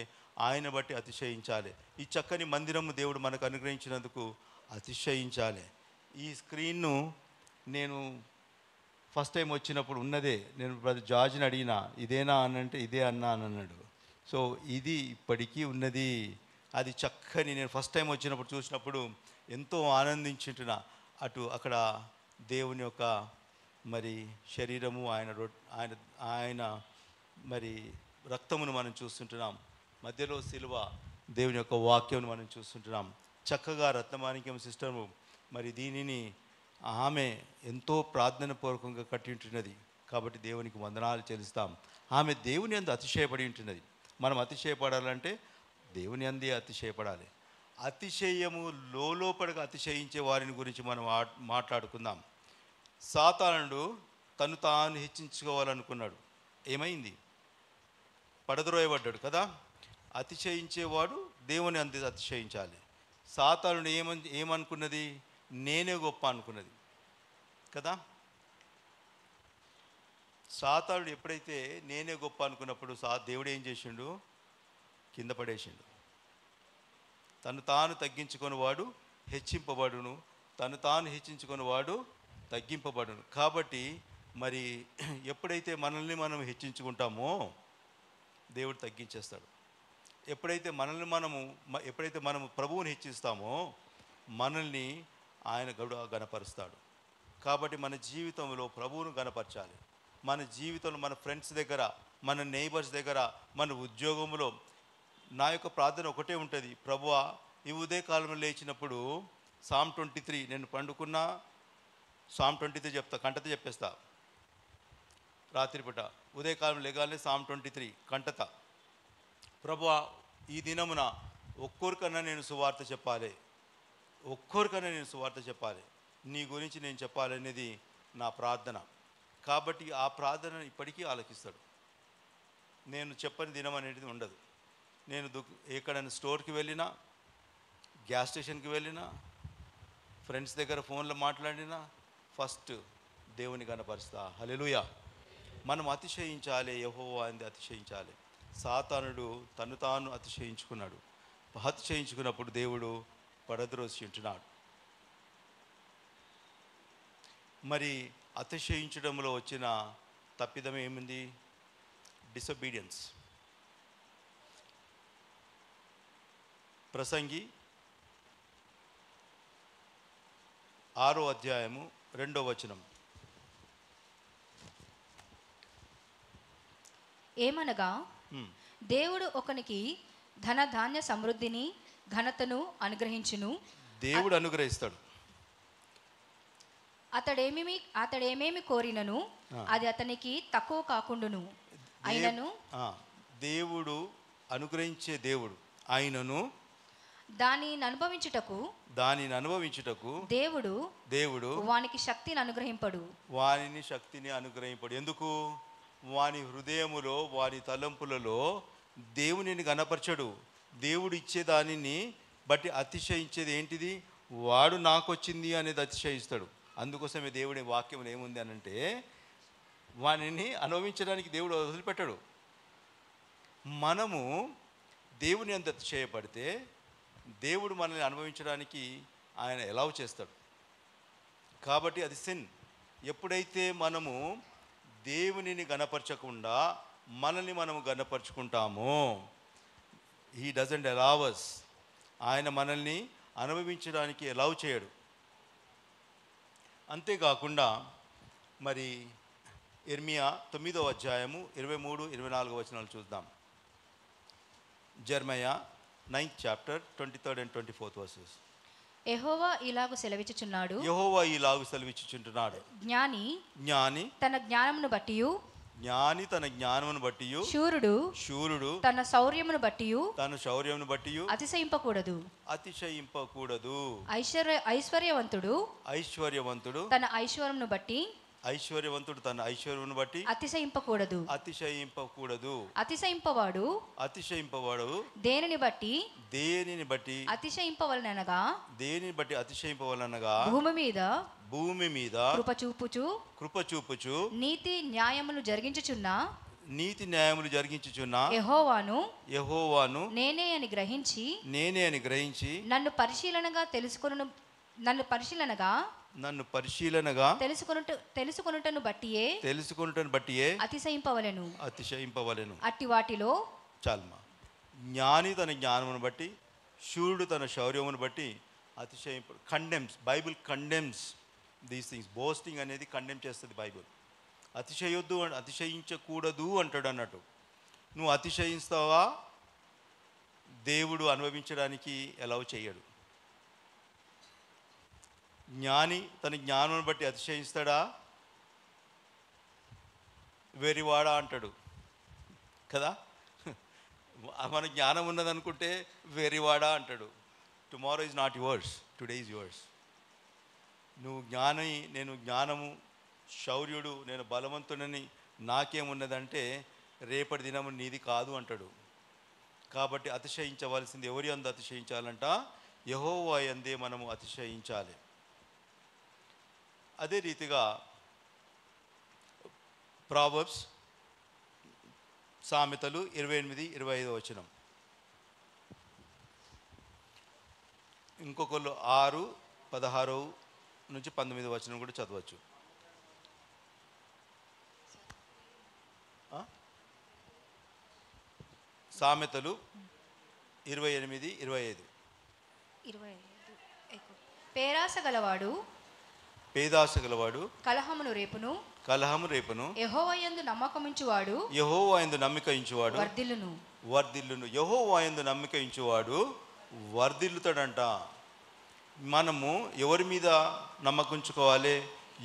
ఆయన బట్టి అతిశయించాలి. ఈ చక్కని మందిరము దేవుడు మనకు అనుగ్రహించినందుకు అతిశయించాలి. ఈ స్క్రీన్ను నేను ఫస్ట్ టైం వచ్చినప్పుడు ఉన్నదే, నేను బ్రదర్ జార్జ్ని అడిగినా ఇదేనా అనంటే ఇదే అన్నా అని అన్నాడు. సో ఇది ఇప్పటికీ ఉన్నది. అది చక్కని నేను ఫస్ట్ టైం వచ్చినప్పుడు చూసినప్పుడు ఎంతో ఆనందించుంటున్నా. అక్కడ దేవుని యొక్క మరి శరీరము, ఆయన మరి రక్తమును మనం చూస్తుంటున్నాం, మధ్యలో సిలువ, దేవుని యొక్క వాక్యమును మనం చూస్తుంటున్నాం. చక్కగా రత్నమాణిక్యం సిస్టము మరి దీనిని ఆమె ఎంతో ప్రార్థన పూర్వకంగా కట్టి ఉంటున్నది. కాబట్టి దేవునికి వందనాలు చెల్లిస్తాం. ఆమె దేవుని యందు అతిశయపడి ఉంటున్నది. మనం అతిశయపడాలంటే దేవుని అందే అతిశయపడాలి. అతిశయము లోపడగా అతిశయించే వారిని గురించి మనం మాట్లాడుకుందాం. సాతానుడు తను తాను హెచ్చించుకోవాలనుకున్నాడు. ఏమైంది? పడద్రోయబడ్డాడు కదా. అతిశయించేవాడు దేవుని అందే అతిశయించాలి. సాతానుడు ఏమనుకున్నది? నేనే గొప్ప అనుకున్నది కదా. సాతానుడు ఎప్పుడైతే నేనే గొప్ప అనుకున్నప్పుడు దేవుడు ఏం చేసిండు? కింద పడేసిండు. తను తాను తగ్గించుకొని వాడు హెచ్చింపబడును, తను తాను హెచ్చించుకొని వాడు తగ్గింపబడును. కాబట్టి మరి ఎప్పుడైతే మనల్ని మనం హెచ్చించుకుంటామో దేవుడు తగ్గించేస్తాడు. ఎప్పుడైతే మనము ప్రభువుని హెచ్చిస్తామో మనల్ని ఆయన గణపరుస్తాడు. కాబట్టి మన జీవితంలో ప్రభువును గణపరచాలి. మన జీవితంలో మన ఫ్రెండ్స్ దగ్గర, మన నైబర్స్ దగ్గర, మన ఉద్యోగంలో నా యొక్క ప్రార్థన ఒకటే ఉంటుంది. ప్రభువా ఈ ఉదయకాలంలో లేచినప్పుడు సామ్ 23 నేను పండుకున్నా సామ్ 23 చెప్తా, కంటత చెప్పేస్తా. రాత్రిపూట ఉదయకాలం లేగానే సామ్ 23 కంటత. ప్రభువా ఈ దినమున ఒక్కొరికన్నా నేను సువార్త చెప్పాలి, నీ గురించి నేను చెప్పాలనేది నా ప్రార్థన. కాబట్టి ఆ ప్రార్థన ఇప్పటికీ ఆలకిస్తాడు. నేను చెప్పని దినం అనేది ఉండదు. నేను ఎక్కడైనా స్టోర్కి వెళ్ళినా, గ్యాస్ స్టేషన్కి వెళ్ళినా, ఫ్రెండ్స్ దగ్గర ఫోన్లో మాట్లాడినా ఫస్ట్ దేవుని గణపరుస్తా. హల్లెలూయా. మనం అతిశయించాలి, యెహోవా అందే అతిశయించాలి. సాతానుడు తను తాను అతిశయించుకున్నాడు. అతిశయించుకున్నప్పుడు దేవుడు పడద్రోసి ఉంటున్నాడు. మరి అతిశయించడంలో వచ్చిన తప్పిదం ఏముంది? డిసొబీడియన్స్. ప్రసంగి 6వ అధ్యాయము 2వ వచనం. ఏమనగా దేవుడు ఒకనికి ధన ధాన్య సమృద్ధిని ఘనతను అనుగ్రహించును. దేవుడు అనుగ్రహిస్తాడు. అతడేమేమి కోరినను అది అతనికి తక్కువ కాకుండును. అయినను దేవుడు అనుగ్రహించే దేవుడు ఆయనను దానిని అనుభవించుటకు దేవుడు వానికి శక్తిని అనుగ్రహింపడు. ఎందుకు? వాని హృదయములో, వాని తలంపులలో దేవునిని గణపరచడు. దేవుడు ఇచ్చే దానిని బట్టి అతిశయించేది ఏంటిది? వాడు నాకొచ్చింది అనేది అతిశయిస్తాడు. అందుకోసమే దేవుడి వాక్యం ఏముంది అని అంటే, వానిని అనుభవించడానికి దేవుడు వదిలిపెట్టడు. మనము దేవుని అంత చేయబడితే దేవుడు మనల్ని అనుభవించడానికి ఆయన ఎలౌ చేస్తాడు. కాబట్టి అది సిన్. ఎప్పుడైతే మనము దేవునిని గణపరచకుండా మనల్ని మనము గణపరుచుకుంటామో, హీ డజంట్ అలౌ us, ఆయన మనల్ని అనుభవించడానికి ఎలౌ చేయడు. అంతేకాకుండా మరి ఇర్మియా 9వ అధ్యాయము 23-24 వచనాలు చూద్దాం. జెర్మయా 9th chapter 23rd and 24th verses. యెహోవా ఇలాగు సెలవిచ్చుచున్నాడు, యెహోవా ఇలాగు సెలవిచ్చుచుంటున్నాడు, జ్ఞాని తన జ్ఞానమును బట్టియు, తన జ్ఞానమును బట్టి, శూరుడు తన శౌర్యమును బట్టియు అతిశయింపకూడదు. ఐశ్వర్యవంతుడు తన ఐశ్వర్యమును బట్టి అతిశయింపకూడదు. అతిశయింపవాడు దేనిని బట్టి అతిశయింపవలనగా భూమి మీద కృప చూపుచు నీతి న్యాయములు జరిగించుచున్న యెహోవాను నేనే అని గ్రహించి నన్ను పరిశీలనగా తెలుసుకొనుటను బట్టియే అతిశయింపవలెను. అట్టి వాటిలో చాల్మా జ్ఞాని తన జ్ఞానమును బట్టి, శూరుడు తన శౌర్యమును బట్టి Bible condemns these things. Boasting అనేది కండెమ్ చేస్తుంది బైబిల్. అతిశయించకూడదు అంటాడు అన్నట్టు. నువ్వు అతిశయిస్తావా, దేవుడు అనుభవించడానికి ఎలౌ చేయడు. జ్ఞాని తన జ్ఞానం బట్టి అతిశయిస్తాడా, వెరివాడా అంటాడు కదా. మన జ్ఞానం ఉన్నదనుకుంటే వెరివాడా అంటాడు. Tomorrow is not yours, today is yours. నువ్వు జ్ఞాని, నేను జ్ఞానము, శౌర్యుడు, నేను బలవంతుడని నాకేమున్నదంటే రేపటి దినము నీది కాదు అంటాడు. కాబట్టి అతిశయించవలసింది ఎవరి అందు అతిశయించాలంట? యెహోవా యందే మనము అతిశయించాలి. అదే రీతిగా ప్రావర్బ్స్, సామెతలు 28-25 వచనం. ఇంకొకళ్ళు 6-16 వచనం కూడా చదవచ్చు. సామెతలు 28-25. పేరాస గలవాడు కలహమును రేపును, యెహోవా యందు నమ్మకమించువాడు వర్ధిల్లును. యెహోవా యందు నమ్మకమించువాడు వర్ధిల్లుతాడంట. మనము ఎవరి మీద నమ్మకంచుకోవాలి?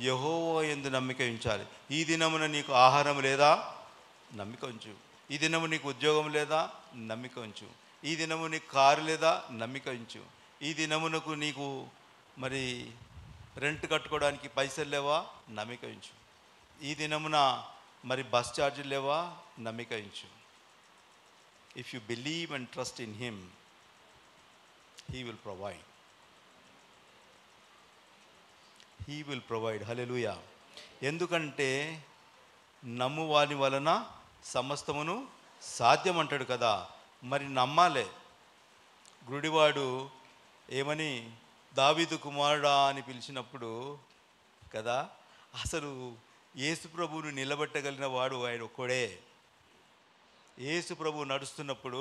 యెహోవా యందు నమ్మకమించాలి. ఈ దినమున నీకు ఆహారం లేదా? నమ్మిక ఉంచు. ఈ దినము నీకు ఉద్యోగం లేదా? నమ్మిక ఉంచు. ఈ దినము నీకు కారు లేదా? నమ్మిక ఉంచు. ఈ దినమునకు నీకు మరి రెంట్ కట్టుకోవడానికి పైసలు లేవా? నమ్మిక ఉంచు. ఈ దినమున మరి బస్ ఛార్జీలు లేవా? నమ్మిక ఉంచు. If you believe and trust in him, he will provide. Hallelujah. ఎందుకంటే నమ్మువాని వలన సమస్తమును సాధ్యం అంటాడు కదా. మరి నమ్మాలే. గుడివాడు ఏమని దావీదు కుమారుడా అని పిలిచినప్పుడు కదా, అసలు యేసు ప్రభువును నిలబెట్టగలిగిన వాడు ఆయన ఒక్కడే. యేసు ప్రభువు నడుస్తున్నప్పుడు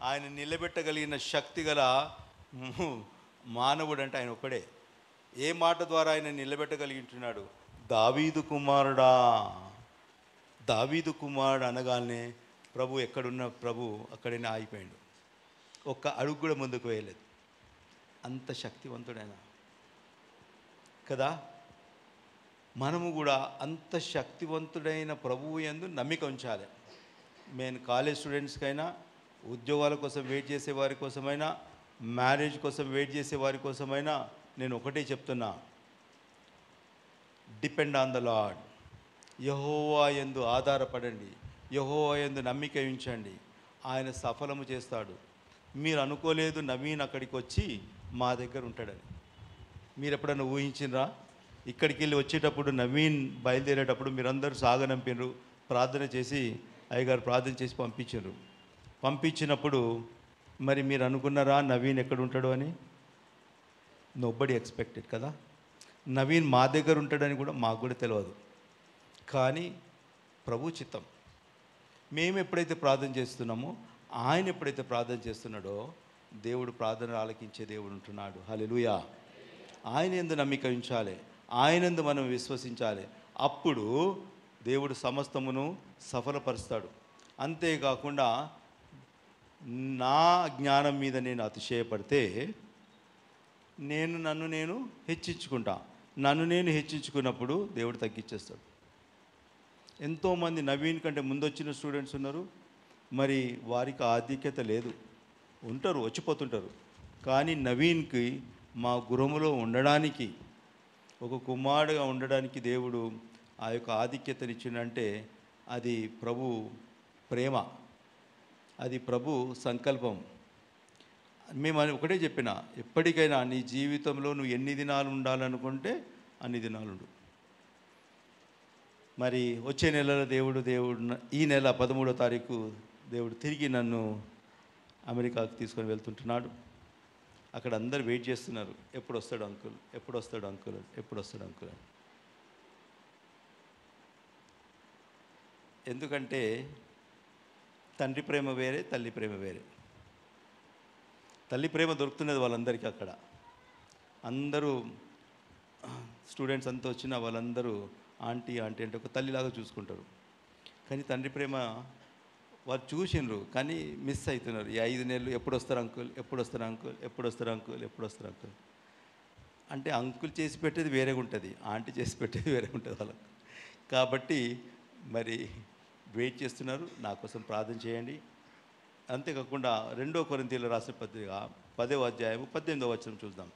ఆయన నిలబెట్టగలిగిన శక్తి గల మానవుడు అంటే ఆయన ఒక్కడే. ఏ మాట ద్వారా ఆయన నిలబెట్టగలిగింటున్నాడు? దావీదు కుమారుడా. దావీదు కుమారుడు అనగానే ప్రభు ఎక్కడున్న ప్రభు అక్కడనే ఆగిపోయాడు. ఒక్క అడుగు కూడా ముందుకు వేయలేదు. అంత శక్తివంతుడైన కదా. మనము కూడా అంత శక్తివంతుడైన ప్రభువు యందు నమ్మిక ఉంచాలి. నేను కాలేజ్ స్టూడెంట్స్కైనా, ఉద్యోగాల కోసం వెయిట్ చేసే వారి కోసమైనా, మ్యారేజ్ కోసం వెయిట్ చేసే వారి కోసమైనా నేను ఒకటే చెప్తున్నా, డిపెండ్ ఆన్ ద లార్డ్. యెహోవా యందు ఆధారపడండి, యెహోవా యందు నమ్మిక ఉంచండి. ఆయన సఫలము చేస్తాడు. మీరు అనుకోలేదు నవీన్ అక్కడికి వచ్చి మా దగ్గర ఉంటాడని. మీరు ఎప్పుడన్నా ఊహించినరా? ఇక్కడికి వెళ్ళి వచ్చేటప్పుడు నవీన్ బయలుదేరేటప్పుడు మీరందరూ సాగనంపినారు, ప్రార్థన చేసి అయ్యగారు ప్రార్థన చేసి పంపించారు. పంపించినప్పుడు మరి మీరు అనుకున్నారా నవీన్ ఎక్కడ ఉంటాడో అని? నోబడి ఎక్స్పెక్టెడ్ కదా. నవీన్ మా దగ్గర ఉంటాడని కూడా మాకు కూడా తెలియదు. కానీ ప్రభు చిత్తం. మేము ఎప్పుడైతే ప్రార్థన చేస్తున్నామో, ఆయన ఎప్పుడైతే ప్రార్థన చేస్తున్నాడో దేవుడు ప్రార్థన ఆలకించే దేవుడు ఉంటున్నాడు. హల్లెలూయా. ఆయన యందు నమ్మిక ఉంచాలి, ఆయన యందు మనం విశ్వసించాలి. అప్పుడు దేవుడు సమస్తమును సఫలపరుస్తాడు. అంతేకాకుండా నా జ్ఞానం మీద నేను అతిశయపడితే నన్ను నేను హెచ్చించుకుంటా. నన్ను నేను హెచ్చించుకున్నప్పుడు దేవుడు తగ్గించేస్తాడు. ఎంతోమంది నవీన్ కంటే ముందు వచ్చిన స్టూడెంట్స్ ఉన్నారు, మరి వారికి ఆధిక్యత లేదు, ఉంటారు, వచ్చిపోతుంటారు. కానీ నవీన్కి మా గృహములో ఉండడానికి, ఒక కుమారుడుగా ఉండడానికి దేవుడు ఆ యొక్క ఆధిక్యతనిచ్చిందంటే అది ప్రభు ప్రేమ, అది ప్రభు సంకల్పం. మేము ఒకటే చెప్పిన, ఎప్పటికైనా నీ జీవితంలో నువ్వు ఎన్ని దినాలు ఉండాలనుకుంటే అన్ని దినాలు ఉండు. మరి వచ్చే నెలలో దేవుడు ఈ నెల 13వ తారీఖు దేవుడు తిరిగి నన్ను అమెరికాకు తీసుకొని వెళ్తుంటున్నాడు. అక్కడ అందరు వెయిట్ చేస్తున్నారు, ఎప్పుడు వస్తాడు అంకుల్, ఎప్పుడు వస్తాడు అంకుల్, ఎప్పుడు వస్తాడు అంకుల్ అని. ఎందుకంటే తండ్రి ప్రేమ వేరే, తల్లి ప్రేమ వేరే. తల్లి ప్రేమ దొరుకుతున్నది వాళ్ళందరికీ అక్కడ. అందరూ స్టూడెంట్స్ అంతా వచ్చిన వాళ్ళందరూ ఆంటీ ఆంటీ అంటే ఒక తల్లిలాగా చూసుకుంటారు. కానీ తండ్రి ప్రేమ వాళ్ళు చూసిండ్రు, కానీ మిస్ అవుతున్నారు. ఈ 5 నెలలు ఎప్పుడు వస్తారు అంకుల్, ఎప్పుడు వస్తారు అంకుల్, ఎప్పుడు వస్తారు అంకుల్, ఎప్పుడు వస్తారు అంకుల్ అంటే అంకుల్ చేసి పెట్టేది వేరేగా ఉంటుంది, ఆంటీ చేసి పెట్టేది వేరేగా ఉంటుంది వాళ్ళకు. కాబట్టి మరి వెయిట్ చేస్తున్నారు. నా కోసం ప్రార్థన చేయండి. అంతేకాకుండా 2 కొరింథీయులకు రాసిన పత్రిక 10వ అధ్యాయము 18వ వచనం చూద్దాం.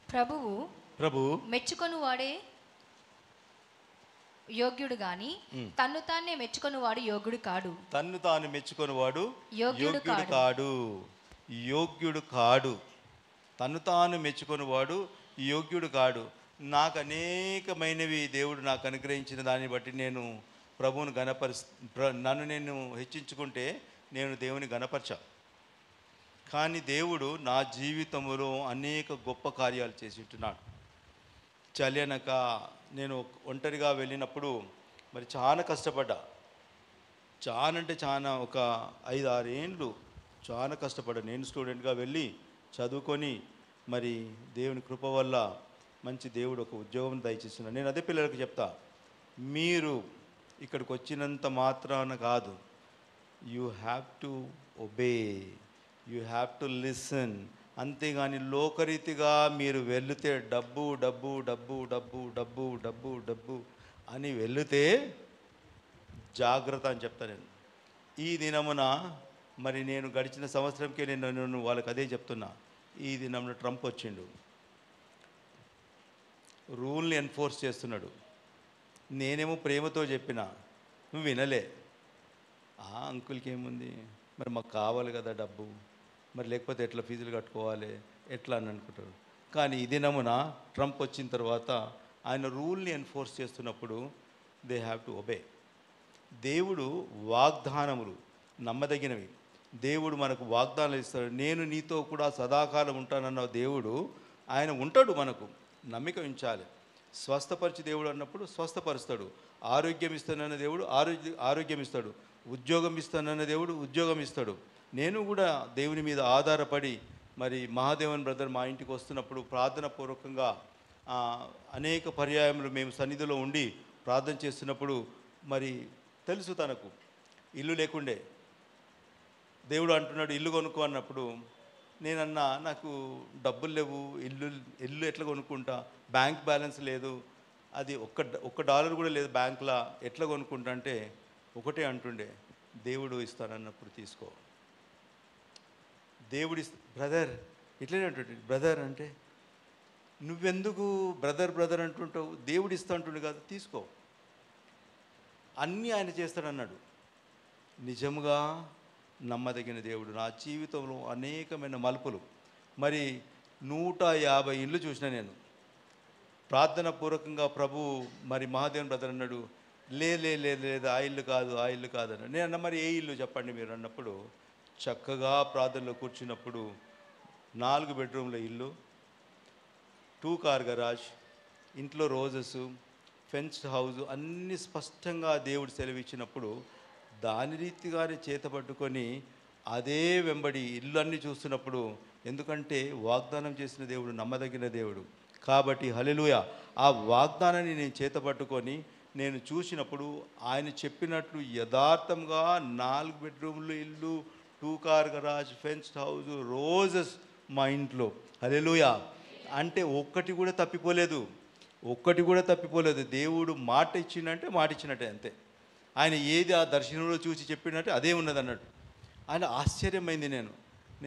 ప్రభువు మెచ్చుకొని వాడే యోగ్యుడు గాని తన్ను తానే మెచ్చుకొని వాడు యోగ్యుడు కాడు. తన్ను తాను మెచ్చుకొని వాడు యోగ్యుడు కాడు. యోగ్యుడు కాడు. తన్ను తాను మెచ్చుకొని వాడు యోగ్యుడు కాడు. నాకు అనేకమైనవి దేవుడు నాకు అనుగ్రహించిన దాన్ని బట్టి నేను ప్రభువును నన్ను నేను హెచ్చించుకుంటే నేను దేవుని గణపరచా. కానీ దేవుడు నా జీవితంలో అనేక గొప్ప కార్యాలు చేసి ఉంటున్నాడు. చలి అనక నేను ఒంటరిగా వెళ్ళినప్పుడు మరి చాలా కష్టపడ్డా. చాలా అంటే చాలా, ఒక 5-6 ఏండ్లు చాలా కష్టపడ్డా. నేను స్టూడెంట్గా వెళ్ళి చదువుకొని మరి దేవుని కృప వల్ల మంచి దేవుడు ఒక ఉద్యోగం దయచేస్తున్నాడు. నేను అదే పిల్లలకు చెప్తా, మీరు ఇక్కడికి వచ్చినంత మాత్రాన కాదు, you have to obey, you have to listen. అంతేగాని లోకరీతిగా మీరు వెళితే డబ్బు డబ్బు డబ్బు డబ్బు డబ్బు డబ్బు డబ్బు అని వెళితే జాగ్రత్త అని చెప్తా నేను. ఈ దినమున మరి నేను గడిచిన సంవత్సరంకే నేను వాళ్ళకి అదే చెప్తున్నా. ఈ దినమున ట్రంప్ వచ్చిండు, రూల్ని ఎన్ఫోర్స్ చేస్తున్నాడు. నేనేమో ప్రేమతో చెప్పిన, నువ్వు వినలే. అంకుల్కి ఏముంది, మరి మాకు కావాలి కదా డబ్బు, మరి లేకపోతే ఎట్లా ఫీజులు కట్టుకోవాలి ఎట్లా అని అనుకుంటారు. కానీ ఈ దినమున ట్రంప్ వచ్చిన తర్వాత ఆయన రూల్ని ఎన్ఫోర్స్ చేస్తున్నప్పుడు దే హ్యావ్ టు ఒబే. దేవుడు వాగ్దానములు నమ్మదగినవి. దేవుడు మనకు వాగ్దానాలు ఇస్తాడు. నేను నీతో కూడా సదాకాలం ఉంటానన్న దేవుడు ఆయన ఉంటాడు. మనకు నమ్మిక ఉంచాలి. స్వస్థపరిచి దేవుడు అన్నప్పుడు స్వస్థపరుస్తాడు. ఆరోగ్యం ఇస్తానన్న దేవుడు ఆరోగ్యం ఇస్తాడు. ఉద్యోగం ఇస్తానన్న దేవుడు ఉద్యోగం ఇస్తాడు. నేను కూడా దేవుని మీద ఆధారపడి మరి మహాదేవన్ బ్రదర్ మా ఇంటికి వస్తున్నప్పుడు ప్రార్థన పూర్వకంగా అనేక పర్యాయములు మేము సన్నిధిలో ఉండి ప్రార్థన చేస్తున్నప్పుడు మరి తెలుసు తనకు ఇల్లు లేకుండే. దేవుడు అంటున్నాడు ఇల్లు కొనుక్కో అన్నప్పుడు నేనన్నా, నాకు డబ్బులు లేవు, ఇల్లు ఎట్లా కొనుక్కుంటా, బ్యాంక్ బ్యాలెన్స్ లేదు, అది ఒక్క డాలర్ కూడా లేదు బ్యాంక్లో, ఎట్లా కొనుక్కుంటా అంటే ఒకటే అంటుండే, దేవుడు ఇస్తానన్నప్పుడు తీసుకో. దేవుడి బ్రదర్ ఇట్లనే అంటుండే. బ్రదర్ అంటే నువ్వెందుకు బ్రదర్ అంటుంటావు, దేవుడు ఇస్తా అంటుండే కాదు, తీసుకో, అన్నీ ఆయన చేస్తాడన్నాడు. నిజముగా నమ్మదగిన దేవుడు. నా జీవితంలో అనేకమైన మలుపులు మరి 150 ఇళ్ళు చూసిన నేను. ప్రార్థన పూర్వకంగా ప్రభు మరి మహాదేవన్ బ్రదర్ అన్నాడు, లేదు ఆ ఇల్లు కాదు అన్నాడు. నేను అన్న మరి ఏ ఇల్లు చెప్పండి మీరు అన్నప్పుడు, చక్కగా ప్రార్థనలో కూర్చున్నప్పుడు 4 బెడ్రూమ్ల ఇల్లు, 2 కార్ గరాజ్, ఇంట్లో రోజెస్, ఫెన్స్డ్ హౌస్ అన్నీ స్పష్టంగా దేవుడు సెలవిచ్చినప్పుడు దాని రీతిగానే చేతపట్టుకొని అదే వెంబడి ఇల్లు అన్నీ చూస్తున్నప్పుడు, ఎందుకంటే వాగ్దానం చేసిన దేవుడు నమ్మదగిన దేవుడు కాబట్టి హల్లెలూయా, ఆ వాగ్దానాన్ని నేను చేతపట్టుకొని నేను చూసినప్పుడు ఆయన చెప్పినట్లు యథార్థంగా 4 బెడ్రూమ్లు ఇల్లు, 2 car garage, fenced house, roses మా ఇంట్లో. హల్లెలూయా. అంటే ఒక్కటి కూడా తప్పిపోలేదు. దేవుడు మాట ఇచ్చిందంటే మాట ఇచ్చినట్టే అంతే. ఆయన ఏది ఆ దర్శనంలో చూసి చెప్పినట్టే అదే ఉన్నది అన్నట్టు. ఆయన ఆశ్చర్యమైంది.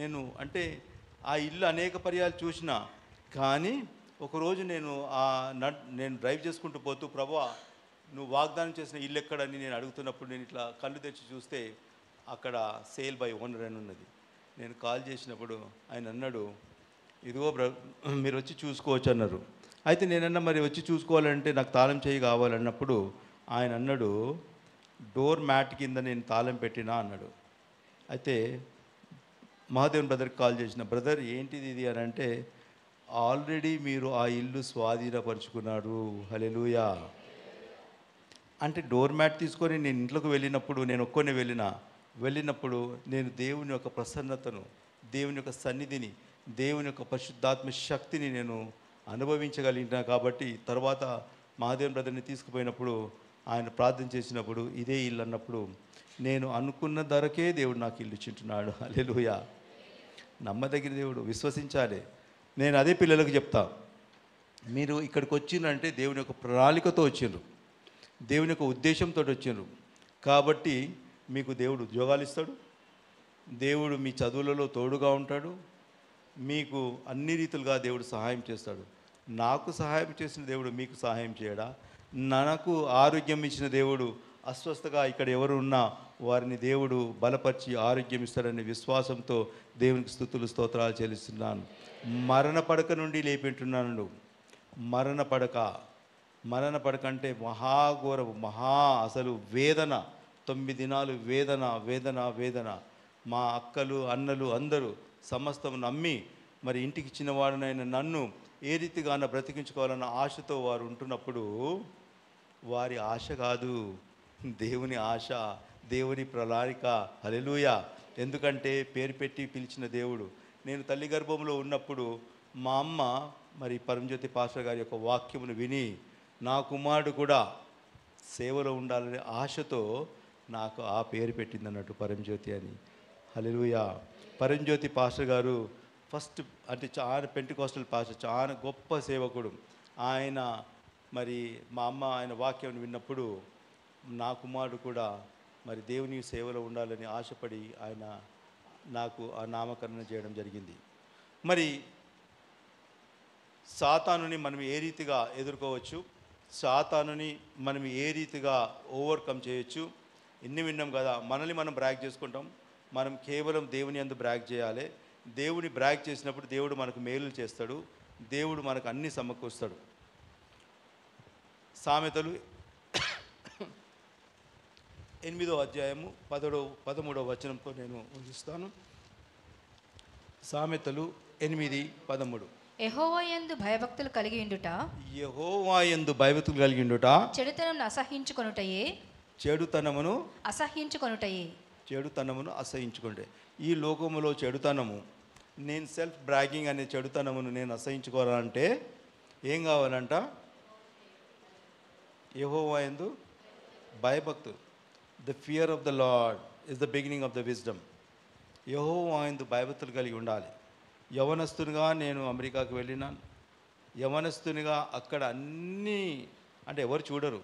నేను అంటే ఆ ఇల్లు అనేక పర్యాలు చూసిన, కానీ ఒకరోజు నేను డ్రైవ్ చేసుకుంటూ పోతూ, ప్రభువా నువ్వు వాగ్దానం చేసిన ఇల్లు ఎక్కడని నేను అడుగుతున్నప్పుడు నేను ఇట్లా కళ్ళు తెచ్చి చూస్తే అక్కడ సేల్ బై ఓనర్ అని ఉన్నది. నేను కాల్ చేసినప్పుడు ఆయన అన్నాడు, ఇదిగో మీరు వచ్చి చూసుకోవచ్చు అన్నారు. అయితే నేనన్నా మరి వచ్చి చూసుకోవాలంటే నాకు తాళం చేయి కావాలన్నప్పుడు ఆయన అన్నాడు, డోర్ మ్యాట్ కింద నేను తాళం పెట్టినా అన్నాడు. అయితే మహాదేవన్ బ్రదర్కి కాల్ చేసిన, బ్రదర్ ఏంటిది ఇది అని అంటే, ఆల్రెడీ మీరు ఆ ఇల్లు స్వాధీనపరుచుకున్నారు. హల్లెలూయా. అంటే డోర్ మ్యాట్ తీసుకొని నేను ఇంట్లోకి వెళ్ళినప్పుడు, నేను ఒక్కనే వెళ్ళినప్పుడు నేను దేవుని యొక్క ప్రసన్నతను, దేవుని యొక్క సన్నిధిని, దేవుని యొక్క పరిశుద్ధాత్మ శక్తిని నేను అనుభవించగలిగినా. కాబట్టి తర్వాత మహాదేవన్ బ్రదర్ని తీసుకుపోయినప్పుడు ఆయన ప్రార్థన చేసినప్పుడు ఇదే ఇల్లు అన్నప్పుడు, నేను అనుకున్న ధరకే దేవుడు నాకు ఇల్లు ఇచ్చింటున్నాడు. హల్లెలూయా. నమ్మదగిన దేవుడు, విశ్వసించాలి. నేను అదే పిల్లలకు చెప్తా, మీరు ఇక్కడికి వచ్చిందంటే దేవుని యొక్క ప్రణాళికతో వచ్చిండ్రు, దేవుని యొక్క ఉద్దేశంతో వచ్చిండ్రు. కాబట్టి మీకు దేవుడు ఉద్యోగాలు ఇస్తాడు, దేవుడు మీ చదువులలో తోడుగా ఉంటాడు, మీకు అన్ని రీతులుగా దేవుడు సహాయం చేస్తాడు. నాకు సహాయం చేసిన దేవుడు మీకు సహాయం చేయడా? నాకు ఆరోగ్యం ఇచ్చిన దేవుడు అస్వస్థగా ఇక్కడ ఎవరు ఉన్నా వారిని దేవుడు బలపరిచి ఆరోగ్యం ఇస్తాడనే విశ్వాసంతో దేవునికి స్తుతులు స్తోత్రాలు చెల్లిస్తున్నాను. మరణ పడక నుండి లేపింటున్నాను. మరణ పడక అంటే మహాఘోరము, అసలు వేదన, 9 దినాలు వేదన. మా అక్కలు అన్నలు అందరూ సమస్తం నమ్మి మరి ఇంటికి ఇచ్చినవాడునైన నన్ను ఏ రీతిగా బ్రతికించుకోవాలన్న ఆశతో వారు ఉంటున్నప్పుడు, వారి ఆశ కాదు, దేవుని ఆశ, దేవుని ప్రణాళిక. హల్లెలూయా. ఎందుకంటే పేరు పెట్టి పిలిచిన దేవుడు. నేను తల్లి గర్భంలో ఉన్నప్పుడు మా అమ్మ మరి పరంజ్యోతి పాస్టర్ గారి యొక్క వాక్యమును విని, నా కుమారుడు కూడా సేవలో ఉండాలనే ఆశతో నాకు ఆ పేరు పెట్టింది అన్నట్టు, పరంజ్యోతి అని. హల్లెలూయా. పరంజ్యోతి పాస్టర్ గారు ఫస్ట్ అంటే చాలా పెంటెకోస్టల్ పాస్టర్, చాలా గొప్ప సేవకుడు ఆయన. మరి మా అమ్మ ఆయన వాక్యం విన్నప్పుడు నా కుమారుడు కూడా మరి దేవుని సేవలో ఉండాలని ఆశపడి ఆయన నాకు ఆ నామకరణం చేయడం జరిగింది. మరి సాతానుని మనం ఏ రీతిగా ఎదుర్కోవచ్చు, సాతానుని మనం ఏ రీతిగా ఓవర్కమ్ చేయొచ్చు, ఎన్ని విన్నాం కదా. మనల్ని మనం బ్రాగ్ చేసుకుంటాం, మనం కేవలం దేవుని యందు బ్రాగ్ చేయాలి. దేవుని బ్రాగ్ చేసినప్పుడు దేవుడు మనకు మేలు చేస్తాడు, దేవుడు మనకు అన్ని సమకూరుస్తాడు. సామెతలు 8వ అధ్యాయము 13వ వచనంతో నేను ఊహిస్తాను. సామెతలు 8:13. యెహోవా యందు భయభక్తులు కలిగి ఉండుట, యెహోవా యందు భయభక్తులు కలిగి ఉండుట, చెడుతనమును అసహించుకొనుటే. ఈ లోకములో చెడుతనము, నేను సెల్ఫ్ బ్రాగింగ్ అనే చెడుతనమును నేను అసహించుకోవాలంటే ఏం కావాలంట? యెహోవా యందు భయభక్తులు. The fear of the Lord is the beginning of the wisdom. Jehovah యందు భయభక్తులు కలిగి ఉండాలి. యవనస్తునిగా నేను అమెరికాకు వెళ్ళినాను. యవనస్తునిగా అక్కడ అన్నీ అంటే ఎవరు చూడరు,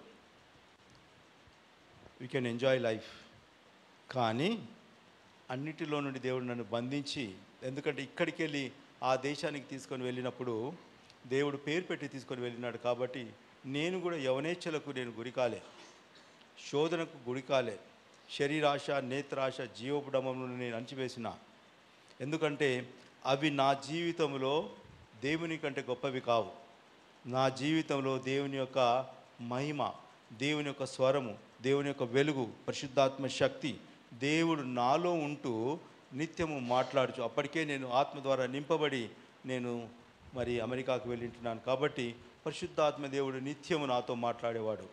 వీ కెన్ ఎంజాయ్ లైఫ్. కానీ అన్నిటిలో నుండి దేవుడు నన్ను బంధించి, ఎందుకంటే ఇక్కడికి వెళ్ళి ఆ దేశానికి తీసుకొని వెళ్ళినప్పుడు దేవుడు పేరు పెట్టి తీసుకొని వెళ్ళినాడు. కాబట్టి నేను కూడా యవనేచ్ఛలకు నేను గురికాలే, శోధనకు గురికాలే, శరీరాశ, నేత్రాశ, జీవోపడమములను నేను అణచివేసిన. ఎందుకంటే అవి నా జీవితంలో దేవుని కంటే గొప్పవి కావు. నా జీవితంలో దేవుని యొక్క మహిమ, దేవుని యొక్క స్వరము, దేవుని యొక్క వెలుగు, పరిశుద్ధాత్మ శక్తి, దేవుడు నాలో ఉంటూ నిత్యము మాట్లాడుచు. అప్పటికే నేను ఆత్మ ద్వారా నింపబడి నేను మరి అమెరికాకు వెళ్ళింటున్నాను. కాబట్టి పరిశుద్ధాత్మ దేవుడు నిత్యము నాతో మాట్లాడేవాడు.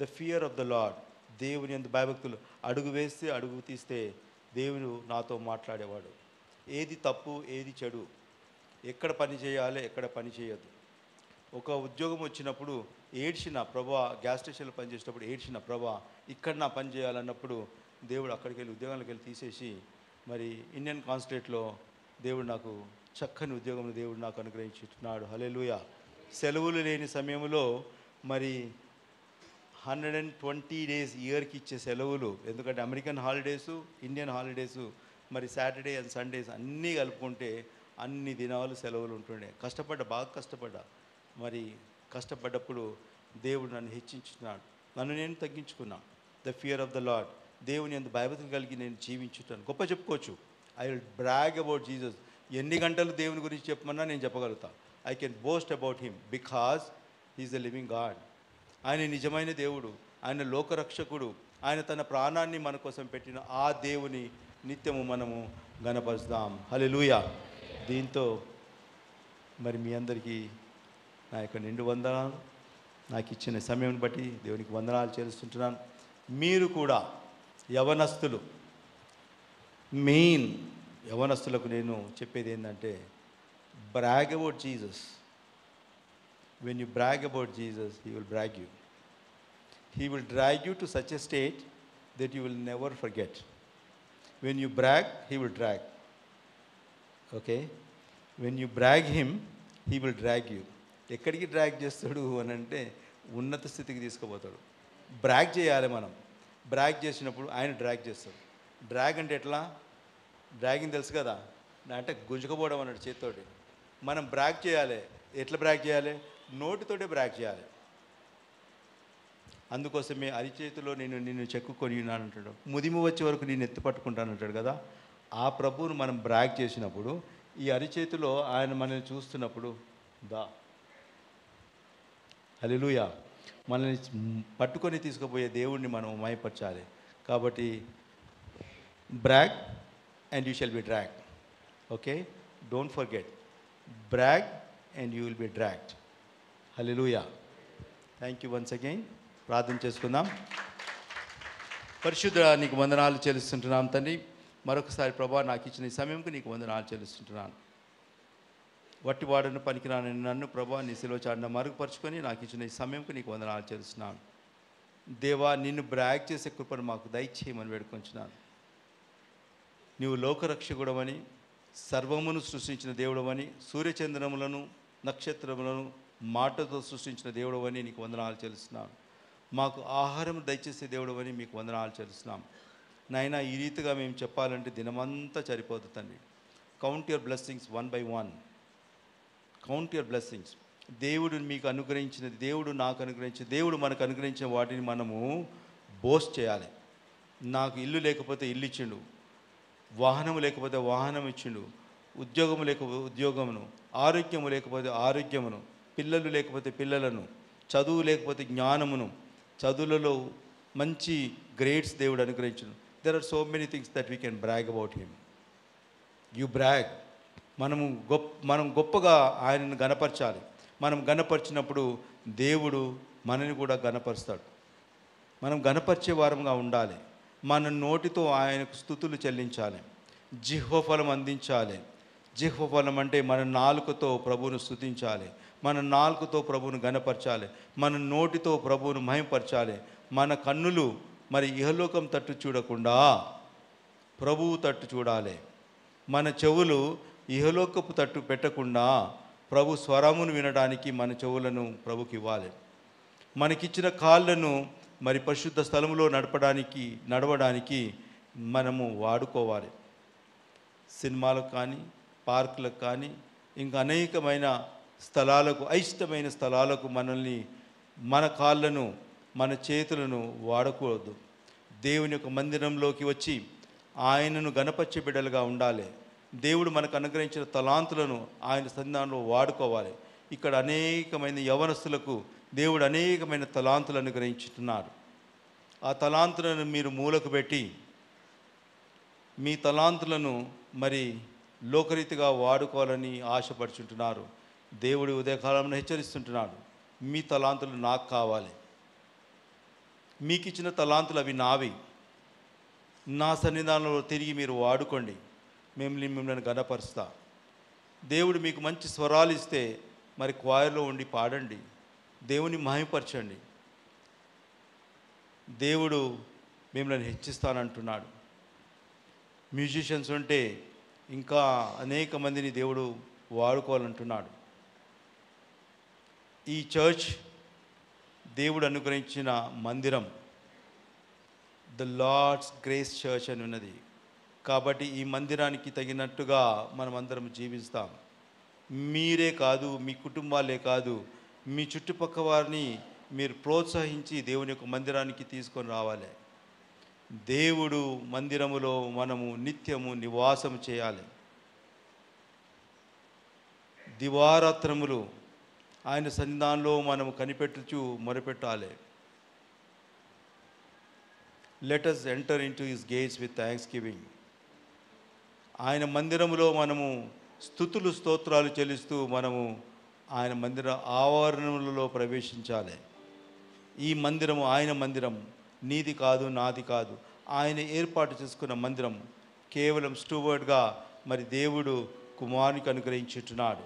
The fear of the Lord, దేవుని యందు భయభక్తులు. అడుగు వేస్తే అడుగు తీస్తే దేవుడు నాతో మాట్లాడేవాడు. ఏది తప్పు, ఏది చెడు, ఎక్కడ పని చేయాలి, ఎక్కడ పని చేయొద్దు. ఒక ఉద్యోగం వచ్చినప్పుడు ఏడ్చిన ప్రభా, గ్యాస్ స్టేషన్లో పనిచేసేటప్పుడు ఏడ్చిన ప్రభా, ఇక్కడ నా పని చేయాలన్నప్పుడు దేవుడు అక్కడికి వెళ్ళి ఉద్యోగాలకు వెళ్ళి తీసేసి మరి ఇండియన్ కాన్సులేట్లో దేవుడు నాకు చక్కని ఉద్యోగం దేవుడు నాకు అనుగ్రహించుతున్నాడు. హల్లెలూయా. సెలవులు లేని సమయంలో మరి 120 days ఇయర్కి ఇచ్చే సెలవులు, ఎందుకంటే అమెరికన్ హాలిడేసు, ఇండియన్ హాలిడేసు, మరి సాటర్డే అండ్ సండేస్ అన్నీ కలుపుకుంటే అన్ని దినాలు సెలవులు ఉంటుండే. బాగా కష్టపడ్డా. మరి కష్టపడ్డప్పుడు దేవుడు నన్ను హెచ్చించున్నాడు, నన్ను నేను తగ్గించుకున్నా. The fear of the Lord, దేవుని యందు భయభక్తులు కలిగి నేను జీవించుతాను. గొప్ప చెప్పుకోవచ్చు. I will brag about Jesus. ఎన్ని గంటలు దేవుని గురించి చెప్పమన్నా నేను చెప్పగలుగుతా. I can boast about him because he's the living God. ఆయన నిజమైన దేవుడు, ఆయన లోకరక్షకుడు, ఆయన తన ప్రాణాన్ని మన కోసం పెట్టిన ఆ దేవుని నిత్యము మనము గణపరుస్తాం. హల్లెలూయా. దీంతో మరి మీ అందరికీ నా యొక్క నిండు వందనాలు. నాకు ఇచ్చిన సమయం బట్టి దేవునికి వందనాలు చెల్లిస్తుంటున్నాను. మీరు కూడా యవనస్తులు, మెయిన్ యవనస్తులకు నేను చెప్పేది ఏంటంటే, brag about Jesus. When you brag about Jesus, he will brag you. He will drag you to such a state that you will never forget. When you brag, he will drag. Okay? When you brag him, he will drag you. ఎక్కడికి drag చేస్తాడు అని అంటే ఉన్నత స్థితికి తీసుకుపోతాడు. Brag చేయాలి మనం. Brag చేసినప్పుడు ఆయన డ్రాగ్ చేస్తాడు. డ్రాగ్ అంటే ఎట్లా? డ్రాగింగ్ తెలుసు కదా, అంటే గుంజుకపోవడం అన్నాడు చేతితోటి. మనం బ్రాగ్ చేయాలి. ఎట్లా బ్రాగ్ చేయాలి? నోటితోటే బ్రాగ్ చేయాలి. అందుకోసమే అరిచేతిలో నేను నిన్ను చెక్కుకొని ఉన్నానంటాడు, ముదిమి వచ్చే వరకు నేను ఎత్తి పట్టుకుంటానంటాడు కదా. ఆ ప్రభువును మనం బ్రాగ్ చేసినప్పుడు ఈ అరిచేతిలో ఆయన మనల్ని చూస్తున్నప్పుడు హల్లెలూయా, మనల్ని పట్టుకొని తీసుకుపోయే దేవుణ్ణి మనం మహిమపరచాలి. కాబట్టి brag and you shall be drag. Okay, don't forget, brag and you will be dragged. Hallelujah. Thank you once again. ప్రార్థన చేసుకుందాం. పరిశుద్ధ నీకు వందనాలు చెల్లిస్తుంటున్నాం తండ్రి. మరొకసారి ప్రభా, నాకు ఇచ్చిన ఈ సమయంకు నీకు వందనాలు చెల్లిస్తుంటున్నాను. వట్టివాడను పనికిరానని నన్ను ప్రభా నీ సిలువ చాటున మరుగుపరుచుకొని నాకు ఇచ్చిన ఈ సమయంకు నీకు వందనాలు చెల్లిస్తున్నాను. దేవా, నిన్ను బ్రాగ్ చేసే కృపను మాకు దయచేయమని వేడుకొంచున్నాను. నీవు లోకరక్షకుడవని, సర్వమును సృష్టించిన దేవుడవని, సూర్యచంద్రములను నక్షత్రములను మాటతో సృష్టించిన దేవుడవని నీకు వందనాలు చెల్లిస్తున్నాను. మాకు ఆహారం దయచేసే దేవుడవని మీకు వందనాలు చెల్లిస్తున్నాం. నాయనా, ఈ రీతిగా మేము చెప్పాలంటే దినమంతా సరిపోదు తండ్రి. Count your blessings one by one. Count your blessings. దేవుడు మీకు అనుగ్రహించినది, దేవుడు నాకు అనుగ్రహించిన, దేవుడు మనకు అనుగ్రహించిన వాటిని మనము బోస్ట్ చేయాలి. నాకు ఇల్లు లేకపోతే ఇల్లు ఇచ్చిండు, వాహనము లేకపోతే వాహనం ఇచ్చిండు, ఉద్యోగము లేకపోతే ఉద్యోగమును, ఆరోగ్యము లేకపోతే ఆరోగ్యమును, పిల్లలు లేకపోతే పిల్లలను, చదువు లేకపోతే జ్ఞానమును, చదువులలో మంచి గ్రేడ్స్ దేవుడు అనుగ్రహించును. There are so many things that we can brag about him. You brag. మనం గొప్పగా ఆయనను గణపరచాలి. మనం గణపరిచినప్పుడు దేవుడు మనని కూడా గణపరుస్తాడు. మనం గణపరిచే వారంగా ఉండాలి. మన నోటితో ఆయనకు స్తుతులు చెల్లించాలి, జిహ్వఫలం అందించాలి. జిహ్వఫలం అంటే మన నాలుకతో ప్రభువును స్తుతించాలి, మన నాలుకతో ప్రభువును గణపరచాలి, మన నోటితో ప్రభువును మహిమపరచాలి. మన కన్నులు మరి ఇహలోకం తట్టు చూడకుండా ప్రభువు తట్టు చూడాలి. మన చెవులు ఇహలోకపు తట్టు పెట్టకుండా ప్రభు స్వరమును వినడానికి మన చెవులను ప్రభుకి ఇవ్వాలి. మనకిచ్చిన కాళ్ళను మరి పరిశుద్ధ స్థలములో నడవడానికి మనము వాడుకోవాలి. సినిమాలకు కానీ, పార్కులకు కానీ, ఇంకా అనేకమైన స్థలాలకు, అయిష్టమైన స్థలాలకు మన కాళ్ళను, మన చేతులను వాడకూడదు. దేవుని యొక్క మందిరంలోకి వచ్చి ఆయనను గణపరిచే బిడ్డలుగా ఉండాలి. దేవుడు మనకు అనుగ్రహించిన తలాంతులను ఆయన సన్నిధానంలో వాడుకోవాలి. ఇక్కడ అనేకమైన యవనస్తులకు దేవుడు అనేకమైన తలాంతులు అనుగ్రహించుతున్నారు. ఆ తలాంతులను మీరు మూలకు పెట్టి మీ తలాంతులను మరి లోకరీతిగా వాడుకోవాలని ఆశపడుచుంటున్నారు. దేవుడు ఉదయకాలంలో హెచ్చరిస్తుంటున్నాడు, మీ తలాంతులు నాకు కావాలి. మీకు ఇచ్చిన తలాంతులు అవి నావి, నా సన్నిధానంలో తిరిగి మీరు వాడుకోండి, మిమ్మల్ని గణపరుస్తా. దేవుడు మీకు మంచి స్వరాలు ఇస్తే మరి క్వాయర్లో ఉండి పాడండి, దేవుని మహిమపరచండి. దేవుడు మిమ్మల్ని హెచ్చిస్తానంటున్నాడు. మ్యూజిషియన్స్ ఉంటే ఇంకా అనేక మందిని దేవుడు వాడుకోవాలంటున్నాడు. ఈ చర్చ్ దేవుడు అనుగ్రహించిన మందిరం, ద లార్డ్స్ గ్రేస్ చర్చ్ అని ఉన్నది. కాబట్టి ఈ మందిరానికి తగినట్టుగా మనమందరం జీవిస్తాం. మీరే కాదు, మీ కుటుంబాలే కాదు, మీ చుట్టుపక్కల వారిని మీరు ప్రోత్సహించి దేవుని యొక్క మందిరానికి తీసుకొని రావాలి. దేవుడు మందిరములో మనము నిత్యము నివాసం చేయాలి. దివారాత్రములు ఆయన సన్నిధానంలో మనము కనిపెట్టుచు మొరపెట్టాలి. Let us enter into his gates with thanksgiving. ఆయన మందిరములో మనము స్తుతులు స్తోత్రాలు చెల్లిస్తూ మనము ఆయన మందిర ఆవరణములలో ప్రవేశించాలి. ఈ మందిరము ఆయన మందిరం, నీది కాదు, నాది కాదు. ఆయన ఏర్పాటు చేసుకున్న మందిరం. కేవలం స్టూవర్డ్గా మరి దేవుడు కుమారునికి అనుగ్రహించుచున్నాడు.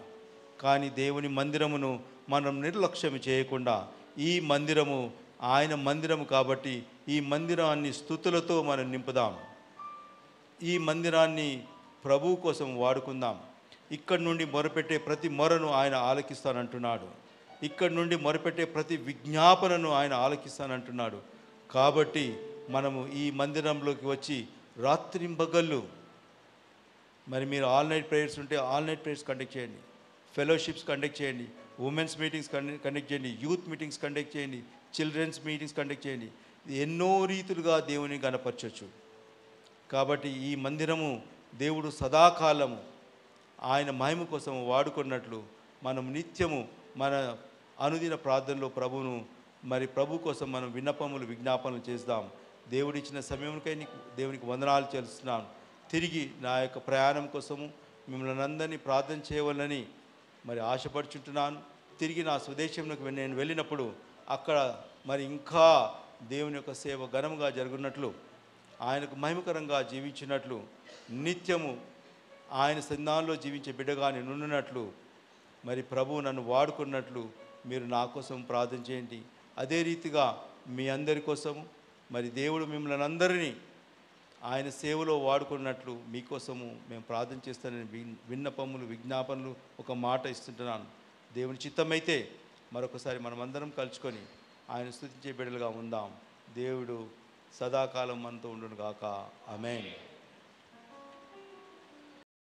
కానీ దేవుని మందిరమును మనం నిర్లక్ష్యం చేయకుండా, ఈ మందిరము ఆయన మందిరము కాబట్టి ఈ మందిరాన్ని స్తుతులతో మనం నింపుదాం. ఈ మందిరాన్ని ప్రభువు కోసం వాడుకుందాం. ఇక్కడి నుండి మొరపెట్టే ప్రతి మొరను ఆయన ఆలకిస్తానంటున్నాడు. ఇక్కడి నుండి మొరపెట్టే ప్రతి విజ్ఞాపనను ఆయన ఆలకిస్తానంటున్నాడు. కాబట్టి మనము ఈ మందిరంలోకి వచ్చి రాత్రింబగళ్ళు మరి మీరు ఆల్ నైట్ ప్రేయర్స్ ఉంటే ఆల్ నైట్ ప్రేయర్స్ కండక్ట్ చేయండి, ఫెలోషిప్స్ కండక్ట్ చేయండి, ఉమెన్స్ మీటింగ్స్ కండక్ట్ చేయండి, యూత్ మీటింగ్స్ కండక్ట్ చేయండి, చిల్డ్రన్స్ మీటింగ్స్ కండక్ట్ చేయండి. ఎన్నో రీతులుగా దేవుని గణపరచవచ్చు. కాబట్టి ఈ మందిరము దేవుడు సదాకాలము ఆయన మహిమ కోసం వాడుకున్నట్లు మనం నిత్యము మన అనుదిన ప్రార్థనలో ప్రభువును మరి ప్రభు కోసం మనం విన్నపములు విజ్ఞాపనలు చేద్దాం. దేవుడిచ్చిన సమయంకై దేవునికి వందనాలు చెల్లిస్తున్నాను. తిరిగి నా యొక్క ప్రయాణం కోసము మిమ్మల్ని అందరినీ ప్రార్థన చేయవాలని మరి ఆశపడుచుంటున్నాను. తిరిగి నా స్వదేశంలోకి నేను వెళ్ళినప్పుడు అక్కడ మరి ఇంకా దేవుని యొక్క సేవ ఘనముగా జరుగునట్లు, ఆయనకు మహిమకరంగా జీవించినట్లు, నిత్యము ఆయన సన్నిధానంలో జీవించే బిడ్డగా నేను ఉండునట్లు, మరి ప్రభువు నన్ను వాడుకున్నట్లు మీరు నా కోసం ప్రార్థన చేయండి. అదే రీతిగా మీ అందరి కోసము మరి దేవుడు మిమ్మల్ని అందరినీ ఆయన సేవలో వాడుకున్నట్లు మీకోసము మేము ప్రార్థన చేస్తానని విన్నపములు విజ్ఞాపనలు ఒక మాట ఇస్తుంటున్నాను. దేవుని చిత్తమైతే మరొకసారి మనమందరం కలుసుకొని ఆయన స్తుతించే బిడ్డలుగా ఉందాం. దేవుడు సదాకాలం మనతో ఉండును గాక. ఆమేన్.